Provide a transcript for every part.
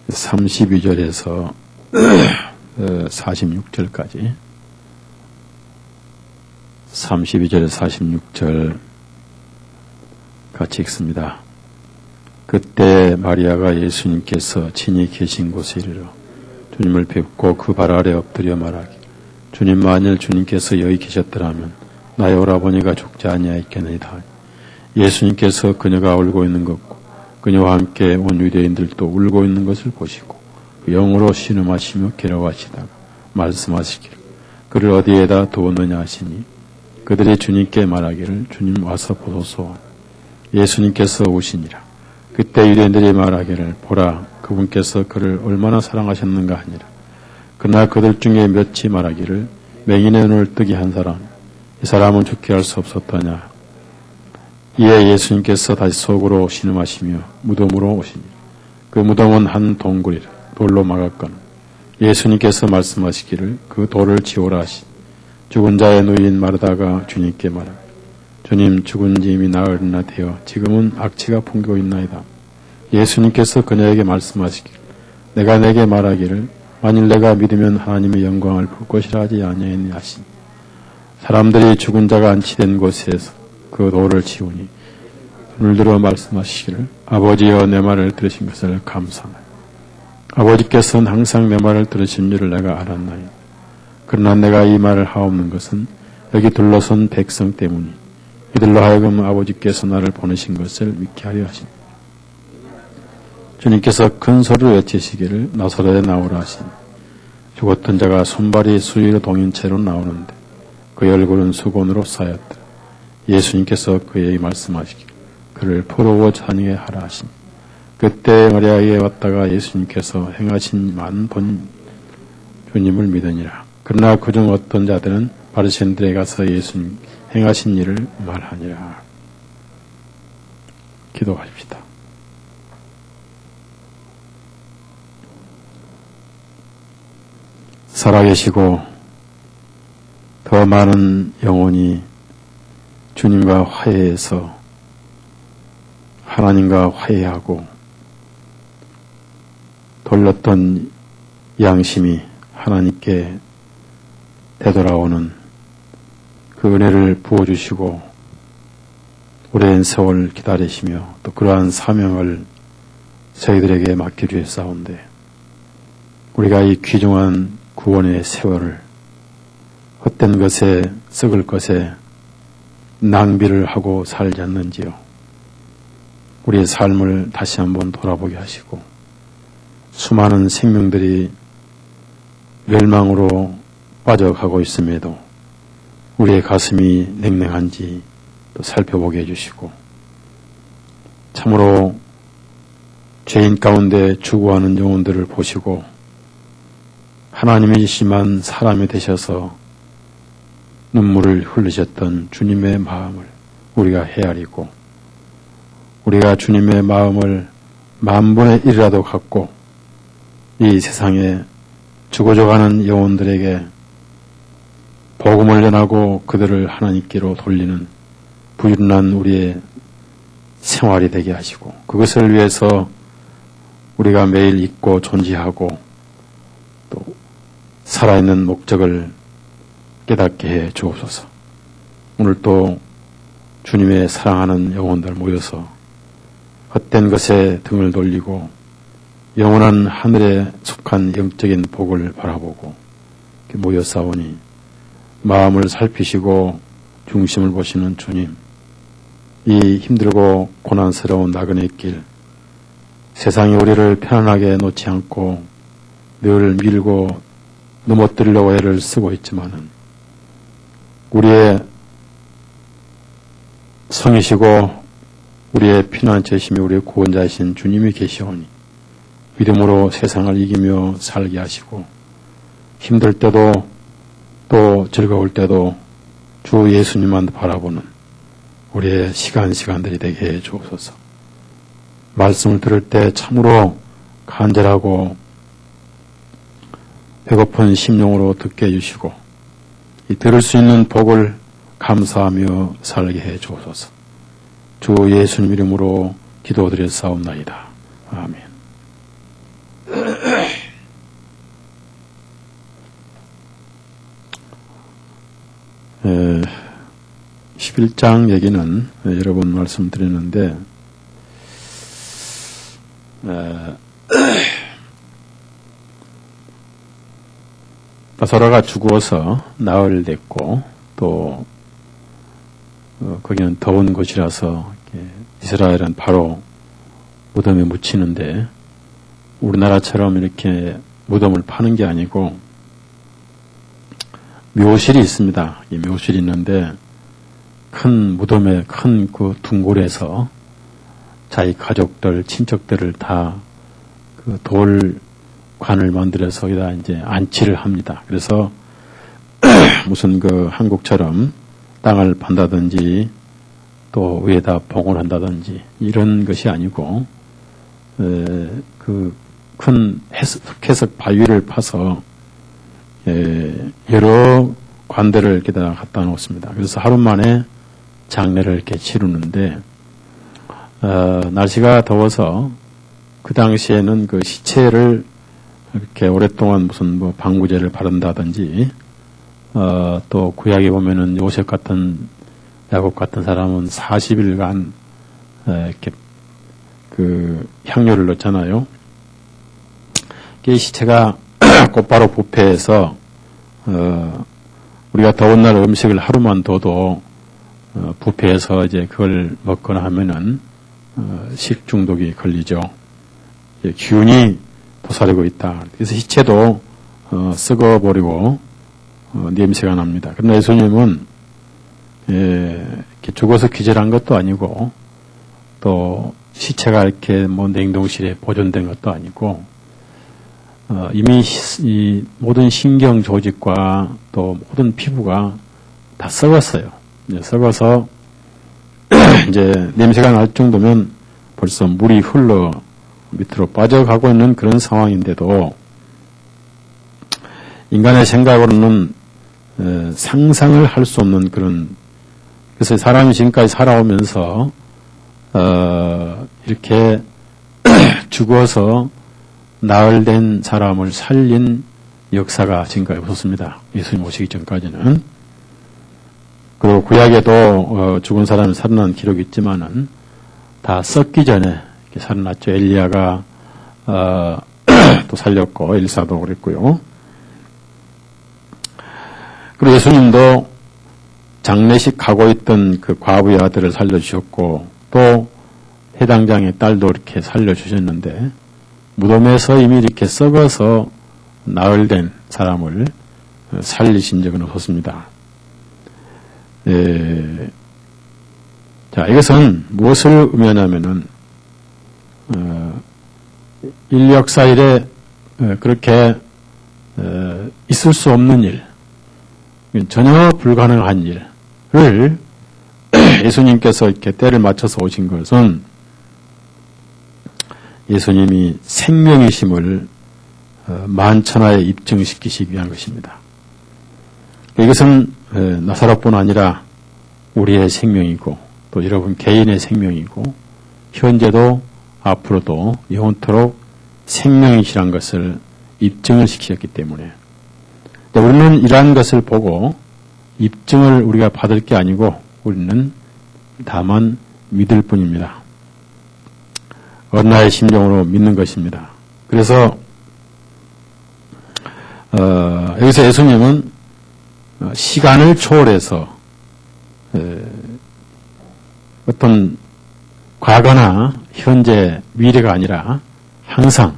(32절에서) 46절까지 32절에서 46절 같이 읽습니다. 그때 마리아가 예수님께서 친히 계신 곳에 이르러 주님을 뵙고 그 발 아래 엎드려 말하기, 주님, 만일 주님께서 여기 계셨더라면 나의 오라버니가 죽지 아니하였겠나이다. 예수님께서 그녀가 울고 있는 것과 그녀와 함께 온 유대인들도 울고 있는 것을 보시고 영으로 신음하시며 괴로워하시다가 말씀하시기를, 그를 어디에다 두었느냐 하시니 그들이 주님께 말하기를, 주님 와서 보소서. 예수님께서 오시니라. 그때 유대인들이 말하기를, 보라, 그분께서 그를 얼마나 사랑하셨는가 하니라. 그러나 그들 중에 몇이 말하기를, 맹인의 눈을 뜨게 한 사람, 이 사람은 죽게 할 수 없었더냐. 이에 예수님께서 다시 속으로 신음하시며 무덤으로 오시니라. 그 무덤은 한 동굴이라. 돌로 막았거늘 예수님께서 말씀하시기를, 그 돌을 지우라 하시니 죽은 자의 누이인 마르다가 주님께 말하기를, 주님, 죽은 지 이미 나흘이나 되어 지금은 악취가 풍기고 있나이다. 예수님께서 그녀에게 말씀하시기를, 내가 내게 말하기를 만일 내가 믿으면 하나님의 영광을 볼 것이라 하지 아니하였니 하시니, 사람들이 죽은 자가 안치된 곳에서 그 돌을 지우니 눈을 들어 말씀하시기를, 아버지여, 내 말을 들으신 것을 감사하나이다. 아버지께서는 항상 내 말을 들으신 줄을 내가 알았나이다. 그러나 내가 이 말을 하옵는 것은 여기 둘러선 백성 때문이, 이들로 하여금 아버지께서 나를 보내신 것을 믿게 하려 하시니, 주님께서 큰 소리로 외치시기를, 나사렛에 나오라 하시니 죽었던 자가 손발이 수위로 동인 채로 나오는데 그의 얼굴은 수건으로 쌓였더라. 예수님께서 그에게 말씀하시기를, 그를 포로고 잔인하게 하라 하시니, 그때 마리아에게 왔다가 예수님께서 행하신 많은 본 주님을 믿으니라. 그러나 그중 어떤 자들은 바리새인들에 가서 예수님 행하신 일을 말하니라. 기도하십시다. 살아계시고 더 많은 영혼이 주님과 화해해서 하나님과 화해하고 돌렸던 양심이 하나님께 되돌아오는 그 은혜를 부어주시고 오랜 세월 기다리시며 또 그러한 사명을 저희들에게 맡겨주셨사온데, 우리가 이 귀중한 구원의 세월을 헛된 것에, 썩을 것에 낭비를 하고 살지 않는지요. 우리의 삶을 다시 한번 돌아보게 하시고, 수많은 생명들이 멸망으로 빠져가고 있음에도 우리의 가슴이 냉랭한지 또 살펴보게 해주시고, 참으로 죄인 가운데 죽어가는 영혼들을 보시고 하나님이시만 사람이 되셔서 눈물을 흘리셨던 주님의 마음을 우리가 헤아리고, 우리가 주님의 마음을 10,000분의 1이라도 갖고 이 세상에 죽어져가는 영혼들에게 복음을 전하고 그들을 하나님께로 돌리는 부지런한 우리의 생활이 되게 하시고, 그것을 위해서 우리가 매일 잊고 존재하고 또 살아있는 목적을 깨닫게 해 주옵소서. 오늘 또 주님의 사랑하는 영혼들 모여서 헛된 것에 등을 돌리고 영원한 하늘에 속한 영적인 복을 바라보고 모여 싸우니, 마음을 살피시고 중심을 보시는 주님, 이 힘들고 고난스러운 나그네 길, 세상이 우리를 편안하게 놓지 않고 늘 밀고 넘어뜨리려고 애를 쓰고 있지만은, 우리의 성이시고 우리의 피난처이시며 우리의 구원자이신 주님이 계시오니 믿음으로 세상을 이기며 살게 하시고, 힘들 때도 또 즐거울 때도 주 예수님만 바라보는 우리의 시간들이 되게 해 주옵소서. 말씀을 들을 때 참으로 간절하고 배고픈 심령으로 듣게 해주시고, 이 들을 수 있는 복을 감사하며 살게 해 주옵소서. 주 예수님 이름으로 기도드렸사옵나이다. 아멘. 11장 얘기는 여러 번 말씀드렸는데 바사라가 죽어서 나흘 됐고 또 거기는 더운 곳이라서 이스라엘은 바로 무덤에 묻히는데 우리나라처럼 이렇게 무덤을 파는 게 아니고 묘실이 있습니다. 이 묘실이 있는데 큰 무덤에 큰 그 둥굴에서 자기 가족들, 친척들을 다 그 돌관을 만들어서 여기다 이제 안치를 합니다. 그래서 무슨 그 한국처럼 땅을 판다든지 또 위에다 봉을 한다든지 이런 것이 아니고 그 큰 흑해석 바위를 파서 여러 관들을 이렇게다 갖다 놓습니다. 그래서 하루 만에 장례를 이렇게 치르는데 날씨가 더워서 그 당시에는 그 시체를 이렇게 오랫동안 무슨 뭐 방부제를 바른다든지 또 구약에 보면은 요셉 같은 야곱 같은 사람은 40일간 이렇게 그 향료를 넣잖아요. 이 시체가 곧바로 부패해서 우리가 더운 날 음식을 하루만 둬도 부패해서 이제 그걸 먹거나 하면은 식중독이 걸리죠. 균이 도사리고 있다. 그래서 시체도 썩어버리고 냄새가 납니다. 그러나 예수님은 이렇게 죽어서 기절한 것도 아니고 또 시체가 이렇게 뭐 냉동실에 보존된 것도 아니고 이미 이 모든 신경 조직과 또 모든 피부가 다 썩었어요. 썩어서 이제 냄새가 날 정도면 벌써 물이 흘러 밑으로 빠져가고 있는 그런 상황인데도 인간의 생각으로는 상상을 할 수 없는 그런, 그래서 사람이 지금까지 살아오면서 이렇게 죽어서 나흘 된 사람을 살린 역사가 지금까지 없었습니다. 예수님 오시기 전까지는. 그리고 구약에도 죽은 사람이 살아난 기록이 있지만은 다 썩기 전에 이렇게 살아났죠. 엘리야가 또 살렸고 엘사도 그랬고요. 그리고 예수님도 장례식 가고 있던 그 과부의 아들을 살려주셨고 또 해당장의 딸도 이렇게 살려주셨는데 무덤에서 이미 이렇게 썩어서 나흘 된 사람을 살리신 적은 없었습니다. 자, 이것은 무엇을 의미하냐면은 인류 역사 이래 그렇게 있을 수 없는 일, 전혀 불가능한 일을 예수님께서 이렇게 때를 맞춰서 오신 것은 예수님이 생명이심을 만천하에 입증시키시기 위한 것입니다. 이것은 나사로뿐 아니라 우리의 생명이고 또 여러분 개인의 생명이고 현재도 앞으로도 영원토록 생명이시란 것을 입증을 시키셨기 때문에 우리는 이러한 것을 보고 입증을 우리가 받을 게 아니고 우리는 다만 믿을 뿐입니다. 언나의 심정으로 믿는 것입니다. 그래서 여기서 예수님은 시간을 초월해서 어떤 과거나 현재, 미래가 아니라 항상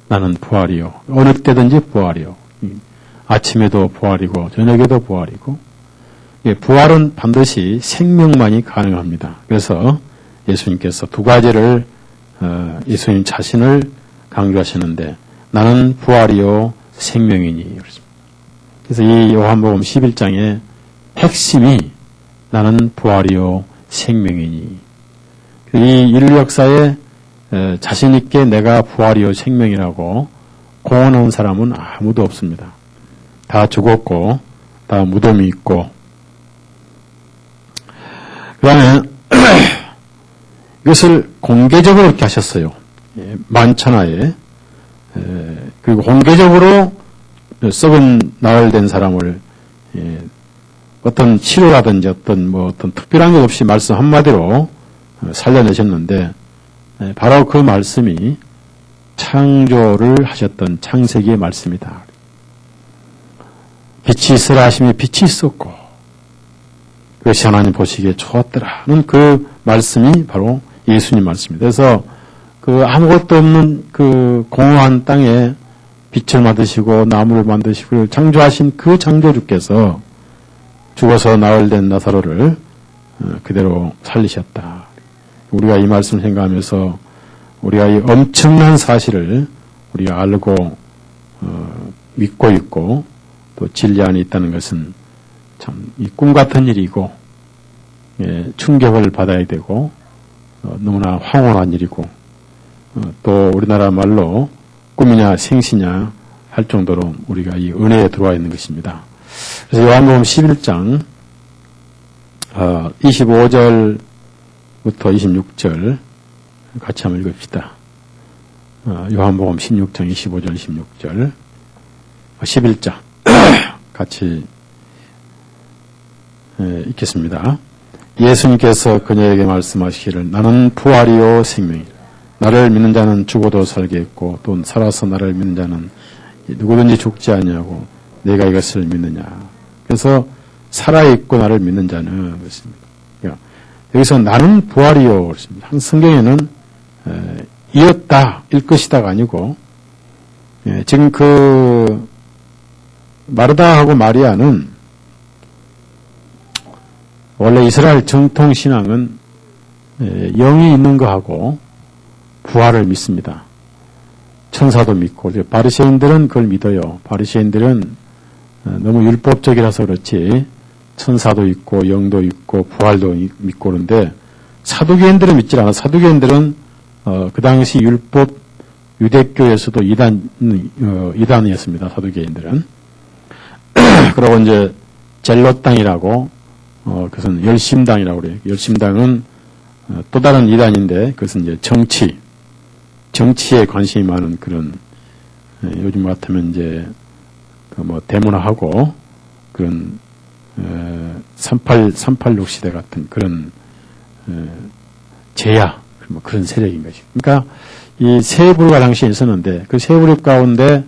나는 부활이요. 어느 때든지 부활이요. 아침에도 부활이고 저녁에도 부활이고 부활은 반드시 생명만이 가능합니다. 그래서 예수님께서 두 가지를 예수님 자신을 강조하시는데 나는 부활이요 생명이니. 그래서 이 요한복음 11장의 핵심이 나는 부활이요 생명이니. 이 인류 역사에 자신 있게 내가 부활이요 생명이라고 공언하는 사람은 아무도 없습니다. 다 죽었고 다 무덤이 있고, 그 다음에 이것을 공개적으로 이렇게 하셨어요. 만천하에. 그리고 공개적으로 썩은 나흘된 사람을 어떤 치료라든지 어떤 특별한 것 없이 말씀 한마디로 살려내셨는데, 바로 그 말씀이 창조를 하셨던 창세기의 말씀이다. 빛이 있으라 하심에 빛이 있었고, 그것이 하나님 보시기에 좋았더라는 그 말씀이 바로 예수님 말씀입니다. 그래서 그 아무것도 없는 그 공허한 땅에 빛을 만드시고 나무를 만드시고 창조하신 그 창조주께서 죽어서 나흘된 나사로를 그대로 살리셨다. 우리가 이 말씀을 생각하면서 우리가 이 엄청난 사실을 우리가 알고 믿고 있고 또 진리 안에 있다는 것은 참 이 꿈 같은 일이고 충격을 받아야 되고 너무나 황홀한 일이고 또 우리나라 말로 꿈이냐 생시냐 할 정도로 우리가 이 은혜에 들어와 있는 것입니다. 그래서 요한복음 11장 25절부터 26절 같이 한번 읽읍시다. 요한복음 16장 25절 26절 11장 같이 읽겠습니다. 예수님께서 그녀에게 말씀하시기를 나는 부활이요 생명이라. 나를 믿는 자는 죽어도 살겠고 또 살아서 나를 믿는 자는 누구든지 죽지 아니하고 내가 이것을 믿느냐. 그래서 살아있고 나를 믿는 자는 그렇습니다. 여기서 나는 부활이요 그렇습니다. 성경에는 이었다 일 것이다가 아니고 지금 그 마르다하고 마리아는 원래 이스라엘 정통 신앙은 영이 있는 거하고 부활을 믿습니다. 천사도 믿고 바리새인들은 그걸 믿어요. 바리새인들은 너무 율법적이라서 그렇지 천사도 있고 영도 있고 부활도 믿고 그런데 사두개인들은 믿지 않아. 사두개인들은 그 당시 율법 유대교에서도 이단이었습니다. 사두개인들은. 그리고 이제 젤롯당이라고 그것은 열심당이라고 그래요. 열심당은 또 다른 이단인데 그것은 이제 정치에 관심이 많은 그런 요즘 같으면 이제 뭐 대문화하고 그런 386 시대 같은 그런 제야 뭐 그런 세력인 것이. 그러니까 이 세 부류가 당시에 있었는데 그 세 부류 가운데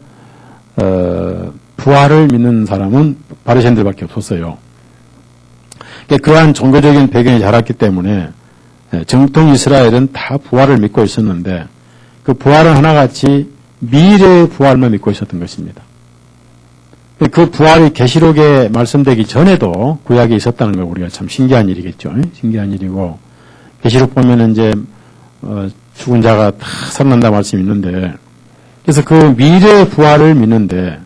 부활을 믿는 사람은 바리새인들밖에 없었어요. 그러니까 그러한 종교적인 배경이 자랐기 때문에 정통 이스라엘은 다 부활을 믿고 있었는데 그 부활은 하나같이 미래의 부활만 믿고 있었던 것입니다. 그 부활이 계시록에 말씀되기 전에도 구약에 있었다는 거 우리가 참 신기한 일이겠죠. 신기한 일이고 계시록 보면은 이제 죽은 자가 다 살아난다 말씀이 있는데 그래서 그 미래의 부활을 믿는데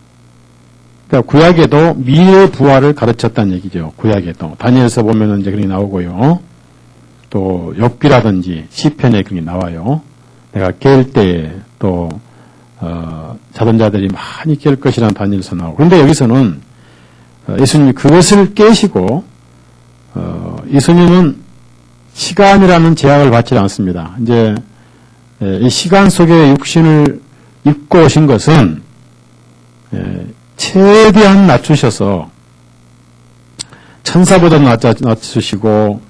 그러니까 구약에도 미래의 부활을 가르쳤다는 얘기죠. 구약에도 다니엘서 보면은 이제 그런 게 나오고요. 또 욥기라든지 시편에 그런 게 나와요. 내가 깰 때에 또 자던 자들이 많이 깰 것이라는 다니엘서 나오고. 그런데 여기서는 예수님이 그것을 깨시고 예수님은 시간이라는 제약을 받지 않습니다. 이제 이 시간 속에 육신을 입고 오신 것은 최대한 낮추셔서 천사보다 낮추시고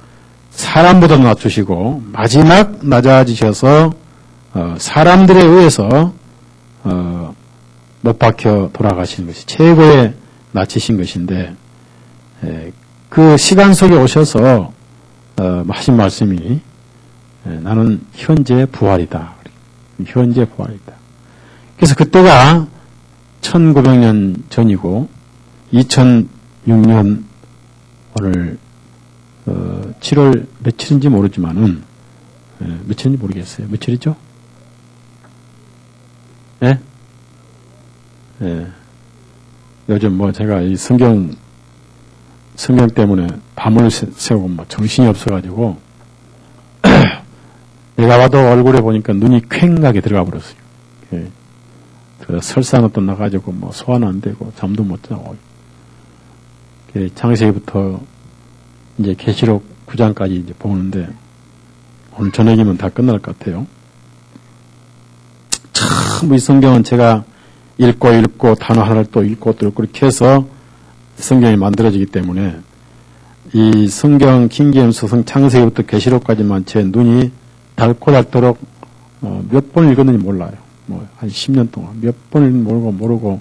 사람보다 낮추시고 마지막 낮아지셔서 사람들에 의해서 못 박혀 돌아가신 것이 최고의 낮추신 것인데 그 시간 속에 오셔서 하신 말씀이 나는 현재 부활이다. 현재 부활이다. 그래서 그때가 1900년 전이고 2006년 오늘 7월 며칠인지 모르지만은 며칠인지 모르겠어요. 며칠이죠? 예? 예. 요즘 뭐 제가 이 성경 때문에 밤을 새우고 뭐 정신이 없어가지고 내가 봐도 얼굴에 보니까 눈이 퀭하게 들어가 버렸어요. 예. 설사는 또 나가지고 뭐 소화는 안 되고 잠도 못 자고 창세기부터 이제 계시록 9장까지 이제 보는데 오늘 저녁이면 다 끝날 것 같아요. 참 이 성경은 제가 읽고 단어 하나를 또 읽고 이렇게 해서 성경이 만들어지기 때문에 이 성경 킹제임스 창세기부터 계시록까지만 제 눈이 닳고 닳도록 몇 번 읽었는지 몰라요. 뭐 한 10년 동안 몇 번을 모르고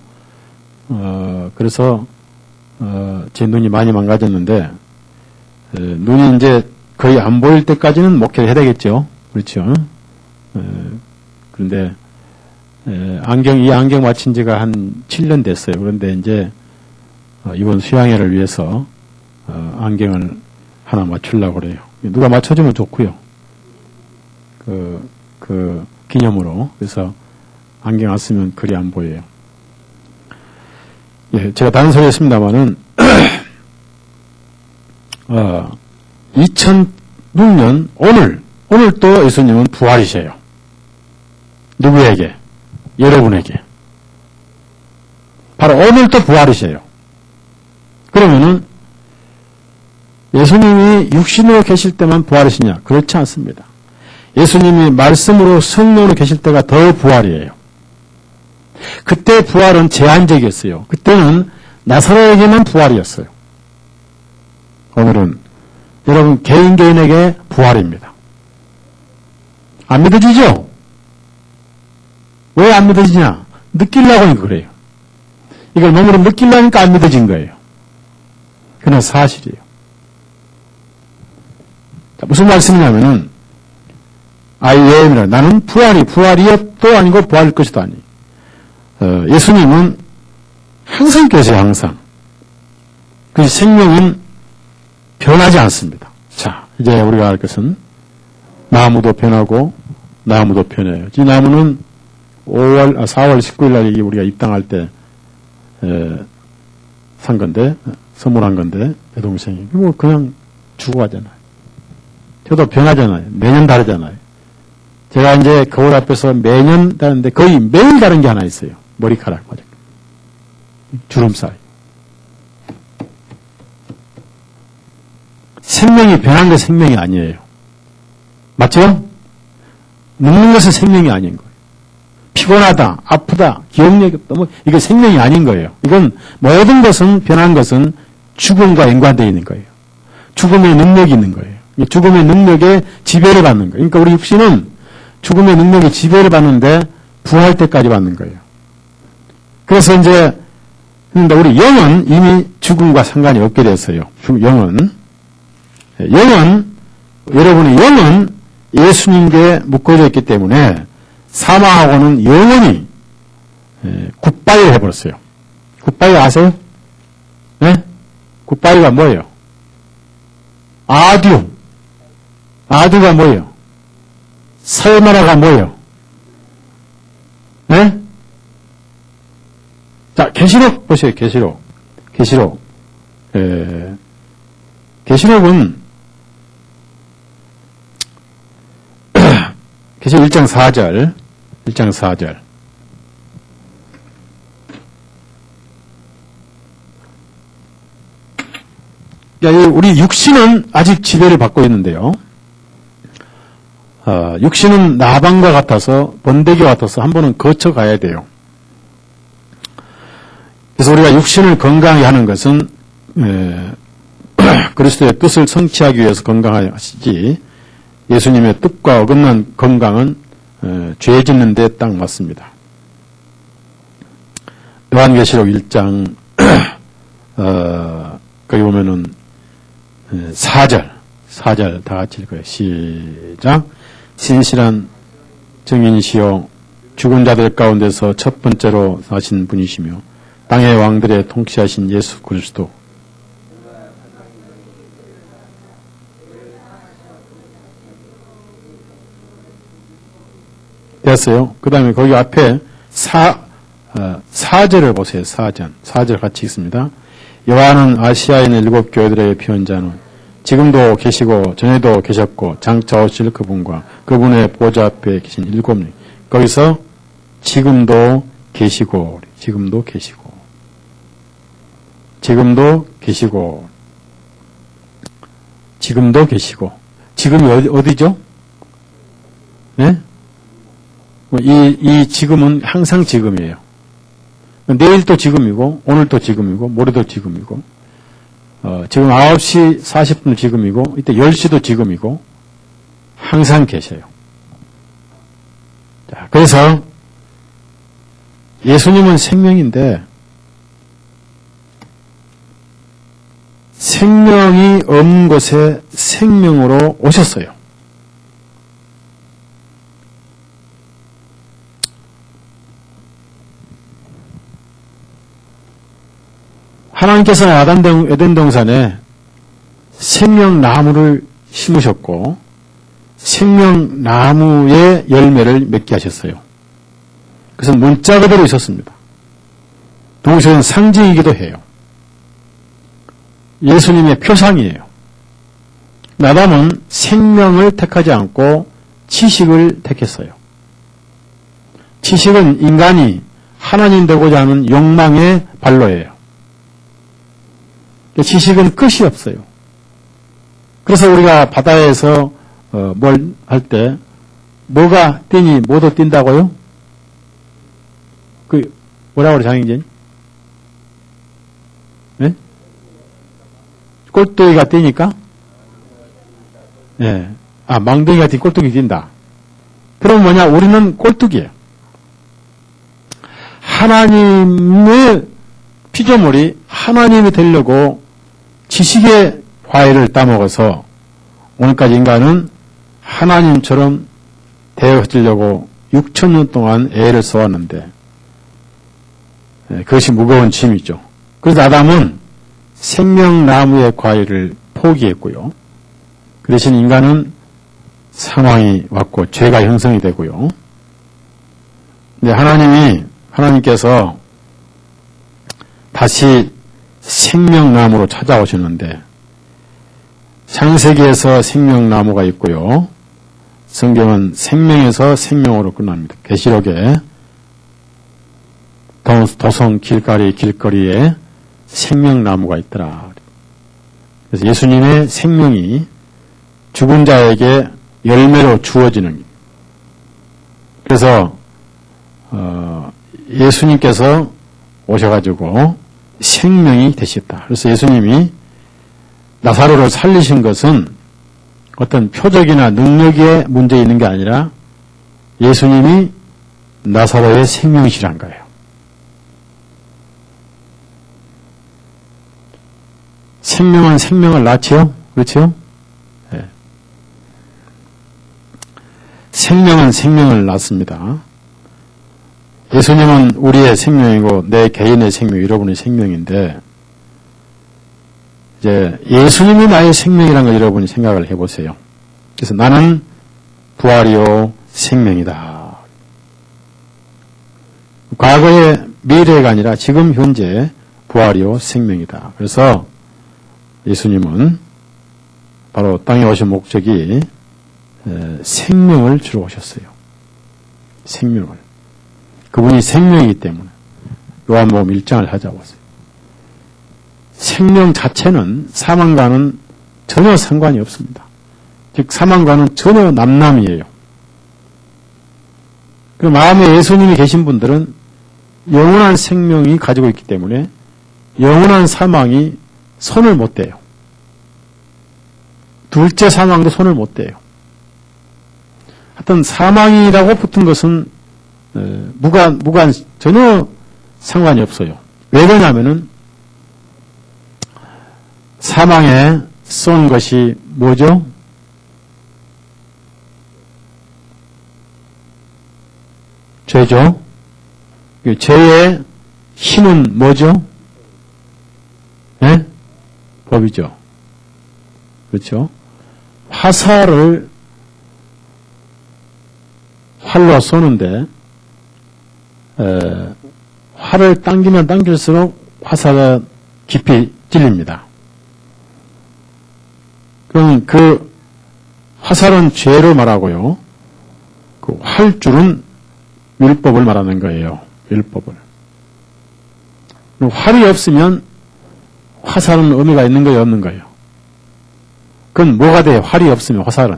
그래서 제 눈이 많이 망가졌는데 눈이 이제 거의 안 보일 때까지는 목회를 해야 되겠죠. 그렇죠. 그런데 이 안경 맞힌 지가 한 7년 됐어요. 그런데 이제 이번 수양회를 위해서 안경을 하나 맞추려고 그래요. 누가 맞춰주면 좋고요. 그 기념으로. 그래서 안경 안 쓰면 글이 안 보여요. 예, 제가 다른 소리 했습니다만은 2006년 오늘 또 예수님은 부활이세요. 누구에게? 여러분에게. 바로 오늘 또 부활이세요. 그러면은 예수님이 육신으로 계실 때만 부활이시냐? 그렇지 않습니다. 예수님이 말씀으로 성령으로 계실 때가 더 부활이에요. 그때 부활은 제한적이었어요. 그때는 나사로에게만 부활이었어요. 오늘은 여러분 개인에게 부활입니다. 안 믿어지죠? 왜 안 믿어지냐? 느끼려고 그래요. 이걸 몸으로 느끼려니까 안 믿어진 거예요. 그건 사실이에요. 자, 무슨 말씀이냐면은 I am이라 나는 부활이었도 아니고 부활일 것이도 아니. 예수님은 항상 계세요. 항상. 그 생명은 변하지 않습니다. 자, 이제 우리가 알 것은 나무도 변하고 나무도 변해요. 이 나무는 4월 19일 날 우리가 입당할 때 산 건데, 선물한 건데, 내 동생이. 뭐 그냥 주고 가잖아요. 저도 변하잖아요. 매년 다르잖아요. 제가 이제 거울 앞에서 매년 다른데 거의 매일 다른 게 하나 있어요. 머리카락. 주름살. 생명이 변한 게 생명이 아니에요. 맞죠? 늙는 것은 생명이 아닌 거예요. 피곤하다, 아프다, 기억력이 없다, 이게 생명이 아닌 거예요. 이건 모든 것은 변한 것은 죽음과 연관되어 있는 거예요. 죽음의 능력이 있는 거예요. 죽음의 능력에 지배를 받는 거예요. 그러니까 우리 육신은 죽음의 능력에 지배를 받는데 부활 때까지 받는 거예요. 그래서 이제 우리 영은 이미 죽음과 상관이 없게 됐어요. 영은 여러분의 영은 예수님께 묶어져 있기 때문에 사망하고는 영원히 굿바이 해버렸어요. 굿바이 아세요? 네? 굿바이가 뭐예요? 아듀가 뭐예요? 설마라가 뭐예요? 네? 자, 계시록 보세요. 계시록. 계시록은 계시록 1장 4절. 우리 육신은 아직 지배를 받고 있는데요. 육신은 나방과 같아서 번데기와 같아서 한 번은 거쳐가야 돼요. 그래서 우리가 육신을 건강하게 하는 것은 그리스도의 뜻을 성취하기 위해서 건강하시지 예수님의 뜻과 어긋난 건강은 죄 짓는 데 딱 맞습니다. 요한계시록 1장 거기 보면은 4절 다 같이 읽어요. 시작. 신실한 증인이시요 죽은 자들 가운데서 첫 번째로 나신 분이시며 땅의 왕들의 통치하신 예수 그리스도. 됐어요. 그 다음에 거기 앞에 4절을 보세요. 4절 같이 읽습니다. 요한은 아시아에 있는 7 교회들에게 피운 자는 지금도 계시고 전에도 계셨고 장차 오실 그분과 그분의 보좌 앞에 계신 7명. 거기서 지금도 계시고 지금도 계시고, 지금도 계시고, 지금이 어디죠? 네? 이 지금은 항상 지금이에요. 내일도 지금이고, 오늘도 지금이고, 모레도 지금이고, 지금 9시 40분 지금이고, 이때 10시도 지금이고, 항상 계셔요. 자, 그래서 예수님은 생명인데, 생명이 없는 곳에 생명으로 오셨어요. 하나님께서는 에덴 동산에 생명나무를 심으셨고 생명나무의 열매를 맺게 하셨어요. 그래서 문자 그대로 있었습니다. 동시에 상징이기도 해요. 예수님의 표상이에요. 아담은 생명을 택하지 않고 지식을 택했어요. 지식은 인간이 하나님 되고자 하는 욕망의 발로예요. 지식은 끝이 없어요. 그래서 우리가 바다에서 뭘 할 때 뭐가 뛰니 뭐도 뛴다고요? 그 뭐라고 그래 장인진? 네? 꼴뚜기가 뛰니까? 예. 아, 망둥이가 뛰니 꼴뚜기 뛴다. 그럼 뭐냐? 우리는 꼴뚜기예요. 하나님의 피조물이 하나님이 되려고 지식의 과일을 따먹어서 오늘까지 인간은 하나님처럼 되어지려고 6,000년 동안 애를 써왔는데 그것이 무거운 짐이죠. 그래서 아담은 생명나무의 과일을 포기했고요. 그 대신 인간은 상황이 왔고 죄가 형성이 되고요. 근데 하나님께서 다시 생명나무로 찾아오셨는데 창세기에서 생명나무가 있고요. 성경은 생명에서 생명으로 끝납니다. 계시록에 도성 길거리에 생명나무가 있더라. 그래서 예수님의 생명이 죽은 자에게 열매로 주어지는. 그래서 예수님께서 오셔가지고 생명이 되셨다. 그래서 예수님이 나사로를 살리신 것은 어떤 표적이나 능력의 문제에 있는 게 아니라 예수님이 나사로의 생명이시란 거예요. 생명은 생명을 낳지요? 그렇죠? 네. 생명은 생명을 낳습니다. 예수님은 우리의 생명이고 내 개인의 생명, 여러분의 생명인데 이제 예수님이 나의 생명이라는 걸 여러분이 생각을 해보세요. 그래서 나는 부활이요 생명이다. 과거의 미래가 아니라 지금 현재 부활이요 생명이다. 그래서 예수님은 바로 땅에 오신 목적이 생명을 주러 오셨어요. 생명을. 그분이 생명이기 때문에 요한복음 1장을 찾아왔어요. 생명 자체는 사망과는 전혀 상관이 없습니다. 즉 사망과는 전혀 남남이에요. 그 마음에 예수님이 계신 분들은 영원한 생명이 가지고 있기 때문에 영원한 사망이 손을 못 대요. 둘째 사망도 손을 못 대요. 하여튼 사망이라고 붙은 것은 무관 전혀 상관이 없어요. 왜 그러냐면은 사망에 쏜 것이 뭐죠? 죄죠. 죄의 힘은 뭐죠? 네? 법이죠. 그렇죠? 화살을 활로 쏘는데 활을 당기면 당길수록 화살은 깊이 찔립니다. 그럼 그 화살은 죄를 말하고요. 그 활줄은 율법을 말하는 거예요. 율법을. 활이 없으면 화살은 의미가 있는 거예요, 없는 거예요? 그건 뭐가 돼요? 활이 없으면 화살은.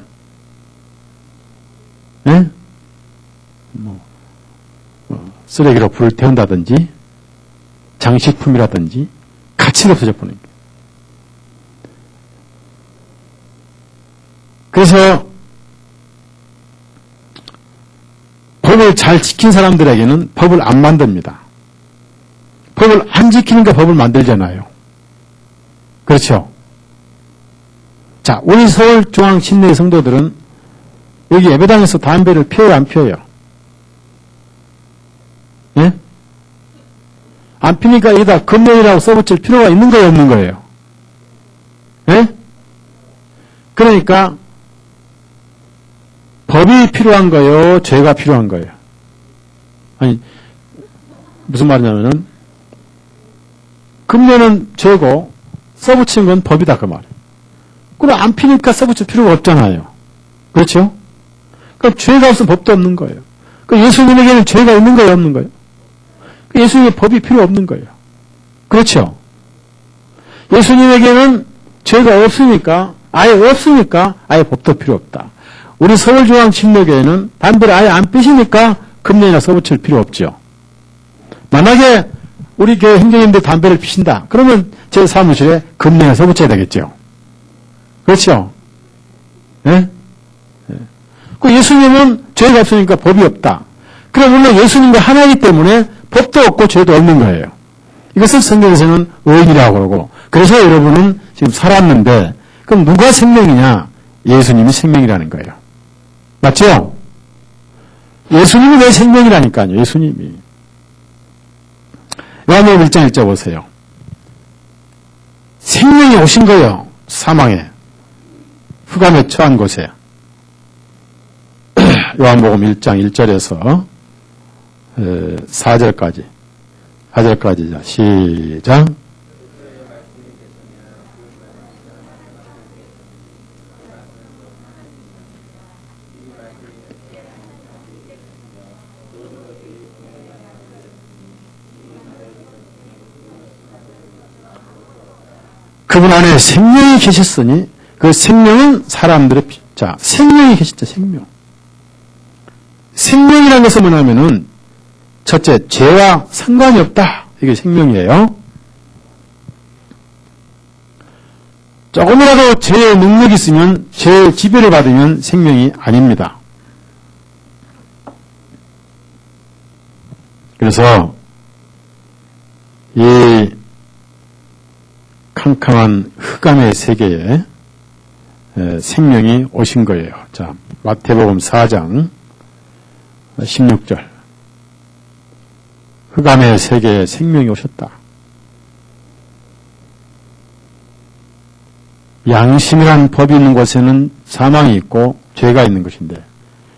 예? 쓰레기로 불을 태운다든지, 장식품이라든지, 가치가 없어져 버리는 거예요. 그래서, 법을 잘 지킨 사람들에게는 법을 안 만듭니다. 법을 안 지키니까 법을 만들잖아요. 그렇죠? 자, 우리 서울중앙신내 성도들은 여기 예배당에서 담배를 피워요, 안 피워요? 예? 안 피니까 여기다 금연이라고 써붙일 필요가 있는 거예요, 없는 거예요? 예? 그러니까 법이 필요한 거예요, 죄가 필요한 거예요? 아니, 무슨 말이냐면은 금연은 죄고 써붙이는 건 법이다 그 말이에요. 그럼 안 피니까 써붙일 필요가 없잖아요. 그렇죠? 그럼 죄가 없으면 법도 없는 거예요. 그 예수님에게는 죄가 있는 거예요, 없는 거예요? 그 예수님의 법이 필요 없는 거예요. 그렇죠? 예수님에게는 죄가 없으니까 아예 법도 필요 없다. 우리 서울중앙침례교회는 담배를 아예 안 피시니까 금연이나 써붙일 필요 없죠. 만약에 우리 교회 행정인들 담배를 피신다. 그러면 제 사무실에 금연이나 써붙여야 되겠죠. 그렇죠? 예? 그 예수님은 죄가 없으니까 법이 없다. 그럼 물론 예수님과 하나이기 때문에 법도 없고 죄도 없는 거예요. 이것을 성경에서는 의인이라고 그러고, 그래서 여러분은 지금 살았는데, 그럼 누가 생명이냐? 예수님이 생명이라는 거예요. 맞죠? 예수님이 내 생명이라니까요, 예수님이. 요한복음 1장 1절 보세요. 생명이 오신 거예요, 사망에. 흑암에 처한 곳에. 요한복음 1장 1절에서 4절까지. 4절까지. 시작. 그분 안에 생명이 계셨으니 그 생명은 사람들의 자, 생명이 계시죠, 생명. 생명이라는 것은 뭐냐면은 첫째, 죄와 상관이 없다. 이게 생명이에요. 조금이라도 죄의 능력이 있으면, 죄의 지배를 받으면 생명이 아닙니다. 그래서 이 캄캄한 흑암의 세계에 생명이 오신 거예요. 자, 마태복음 4장 16절. 흑암의 세계에 생명이 오셨다. 양심이란 법이 있는 곳에는 사망이 있고 죄가 있는 것인데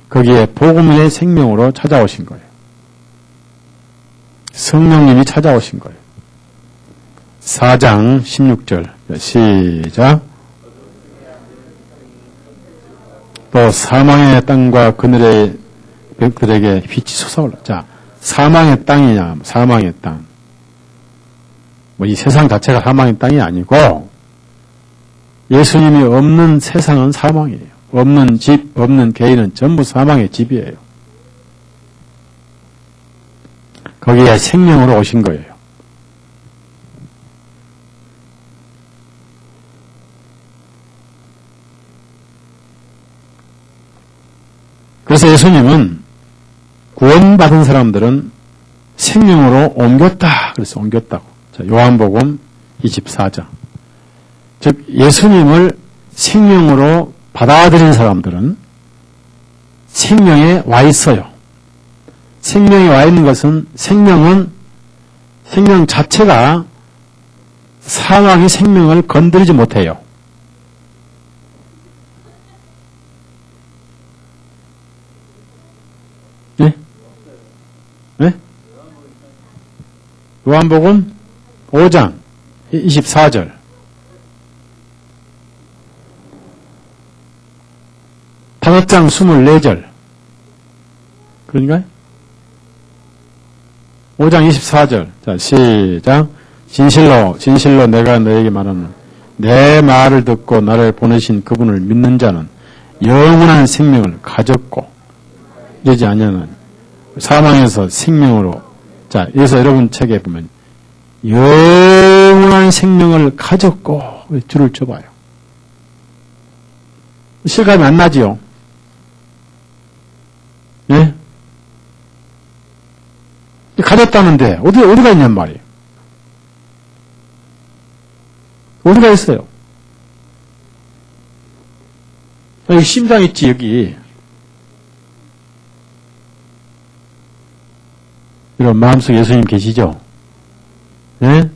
거기에 복음의 생명으로 찾아오신 거예요. 성령님이 찾아오신 거예요. 4장 16절 시작. 또 사망의 땅과 그늘의 벽들에게 빛이 솟아올라. 자, 사망의 땅이냐, 사망의 땅. 뭐 이 세상 자체가 사망의 땅이 아니고 예수님이 없는 세상은 사망이에요. 없는 집, 없는 개인은 전부 사망의 집이에요. 거기에 생명으로 오신 거예요. 그래서 예수님은 구원받은 사람들은 생명으로 옮겼다. 그래서 옮겼다고. 자, 요한복음 24장. 즉 예수님을 생명으로 받아들인 사람들은 생명에 와 있어요. 생명에 와 있는 것은 생명 자체가 사망이 생명을 건드리지 못해요. 네? 네? 요한복음 5장 24절. 다섯 장 24절. 그런가요? 5장 24절. 자, 시작. 진실로 내가 너에게 말하는 내 말을 듣고 나를 보내신 그분을 믿는 자는 영원한 생명을 가졌고 이러지 않냐는 사망에서 생명으로 자 여기서 여러분 책에 보면 영원한 생명을 가졌고 줄을 쳐봐요. 실감이 안 나지요? 예? 가졌다는데 어디가 있냔 말이에요. 어디가 있어요? 여기 심장 있지 여기. 이런 마음속에 예수님 계시죠? 예?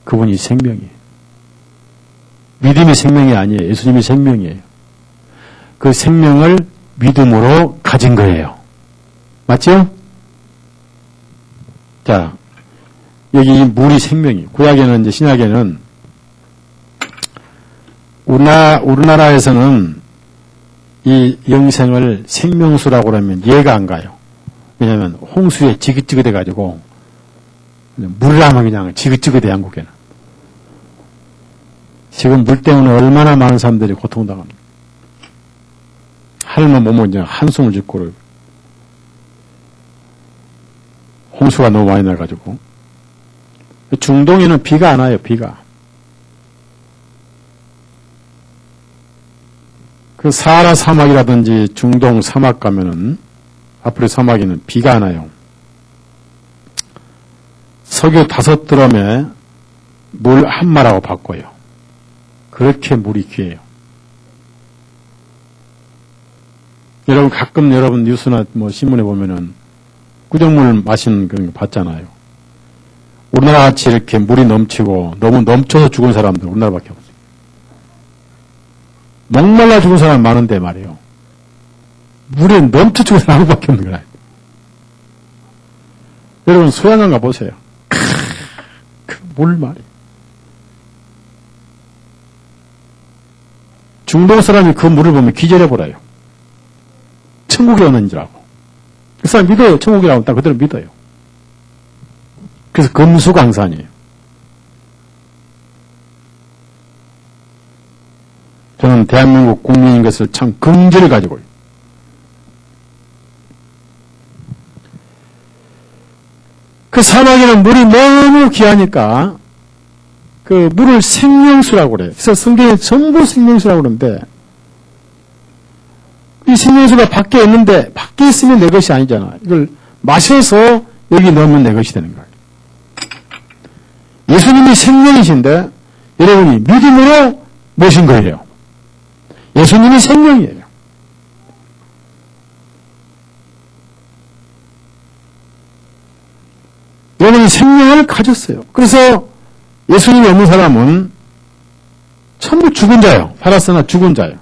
그분이 생명이에요. 믿음이 생명이 아니에요. 예수님이 생명이에요. 그 생명을 믿음으로 가진 거예요. 맞죠? 자, 여기 물이 생명이에요. 구약에는 이제 신약에는 우리나라에서는 이 영생을 생명수라고 하면 이해가 안 가요. 왜냐하면 홍수에 지긋지긋해가지고 물이라면 그냥 지긋지긋해 한국에는. 지금 물 때문에 얼마나 많은 사람들이 고통당합니다. 하늘만 보면 이제 한숨을 짓고 홍수가 너무 많이 나가지고 중동에는 비가 안 와요. 비가. 그 사하라 사막이라든지 중동 사막 가면은 아프리카 사막에는 비가 안 와요. 석유 5드럼에 물 한 마라고 바꿔요. 그렇게 물이 귀해요. 여러분 가끔 여러분 뉴스나 뭐 신문에 보면은 구정물 마시는 그런 거 봤잖아요. 우리나라 같이 이렇게 물이 넘치고 너무 넘쳐서 죽은 사람들 우리나라밖에 없어요. 목말라 죽은 사람 많은데 말이에요. 물에 넘쳐 죽은 사람 한국밖에 없는 거라. 여러분 소양강 가보세요. 그 물 말이에요. 중동 사람이 그 물을 보면 기절해버려요. 천국에 오는 줄 알고. 그 사람 믿어요. 천국이라고 딱 그대로 믿어요. 그래서 금수강산이에요. 저는 대한민국 국민인 것을 참 긍지를 가지고 있어요. 그 사막에는 물이 너무 귀하니까 그 물을 생명수라고 그래요. 그래서 성경에 전부 생명수라고 그러는데 이 생명수가 밖에 있는데 밖에 있으면 내 것이 아니잖아. 이걸 마셔서 여기 넣으면 내 것이 되는 거예요. 예수님이 생명이신데 여러분이 믿음으로 모신 거예요. 예수님이 생명이에요. 여러분이 생명을 가졌어요. 그래서 예수님이 없는 사람은 전부 죽은 자예요. 살았으나 죽은 자예요.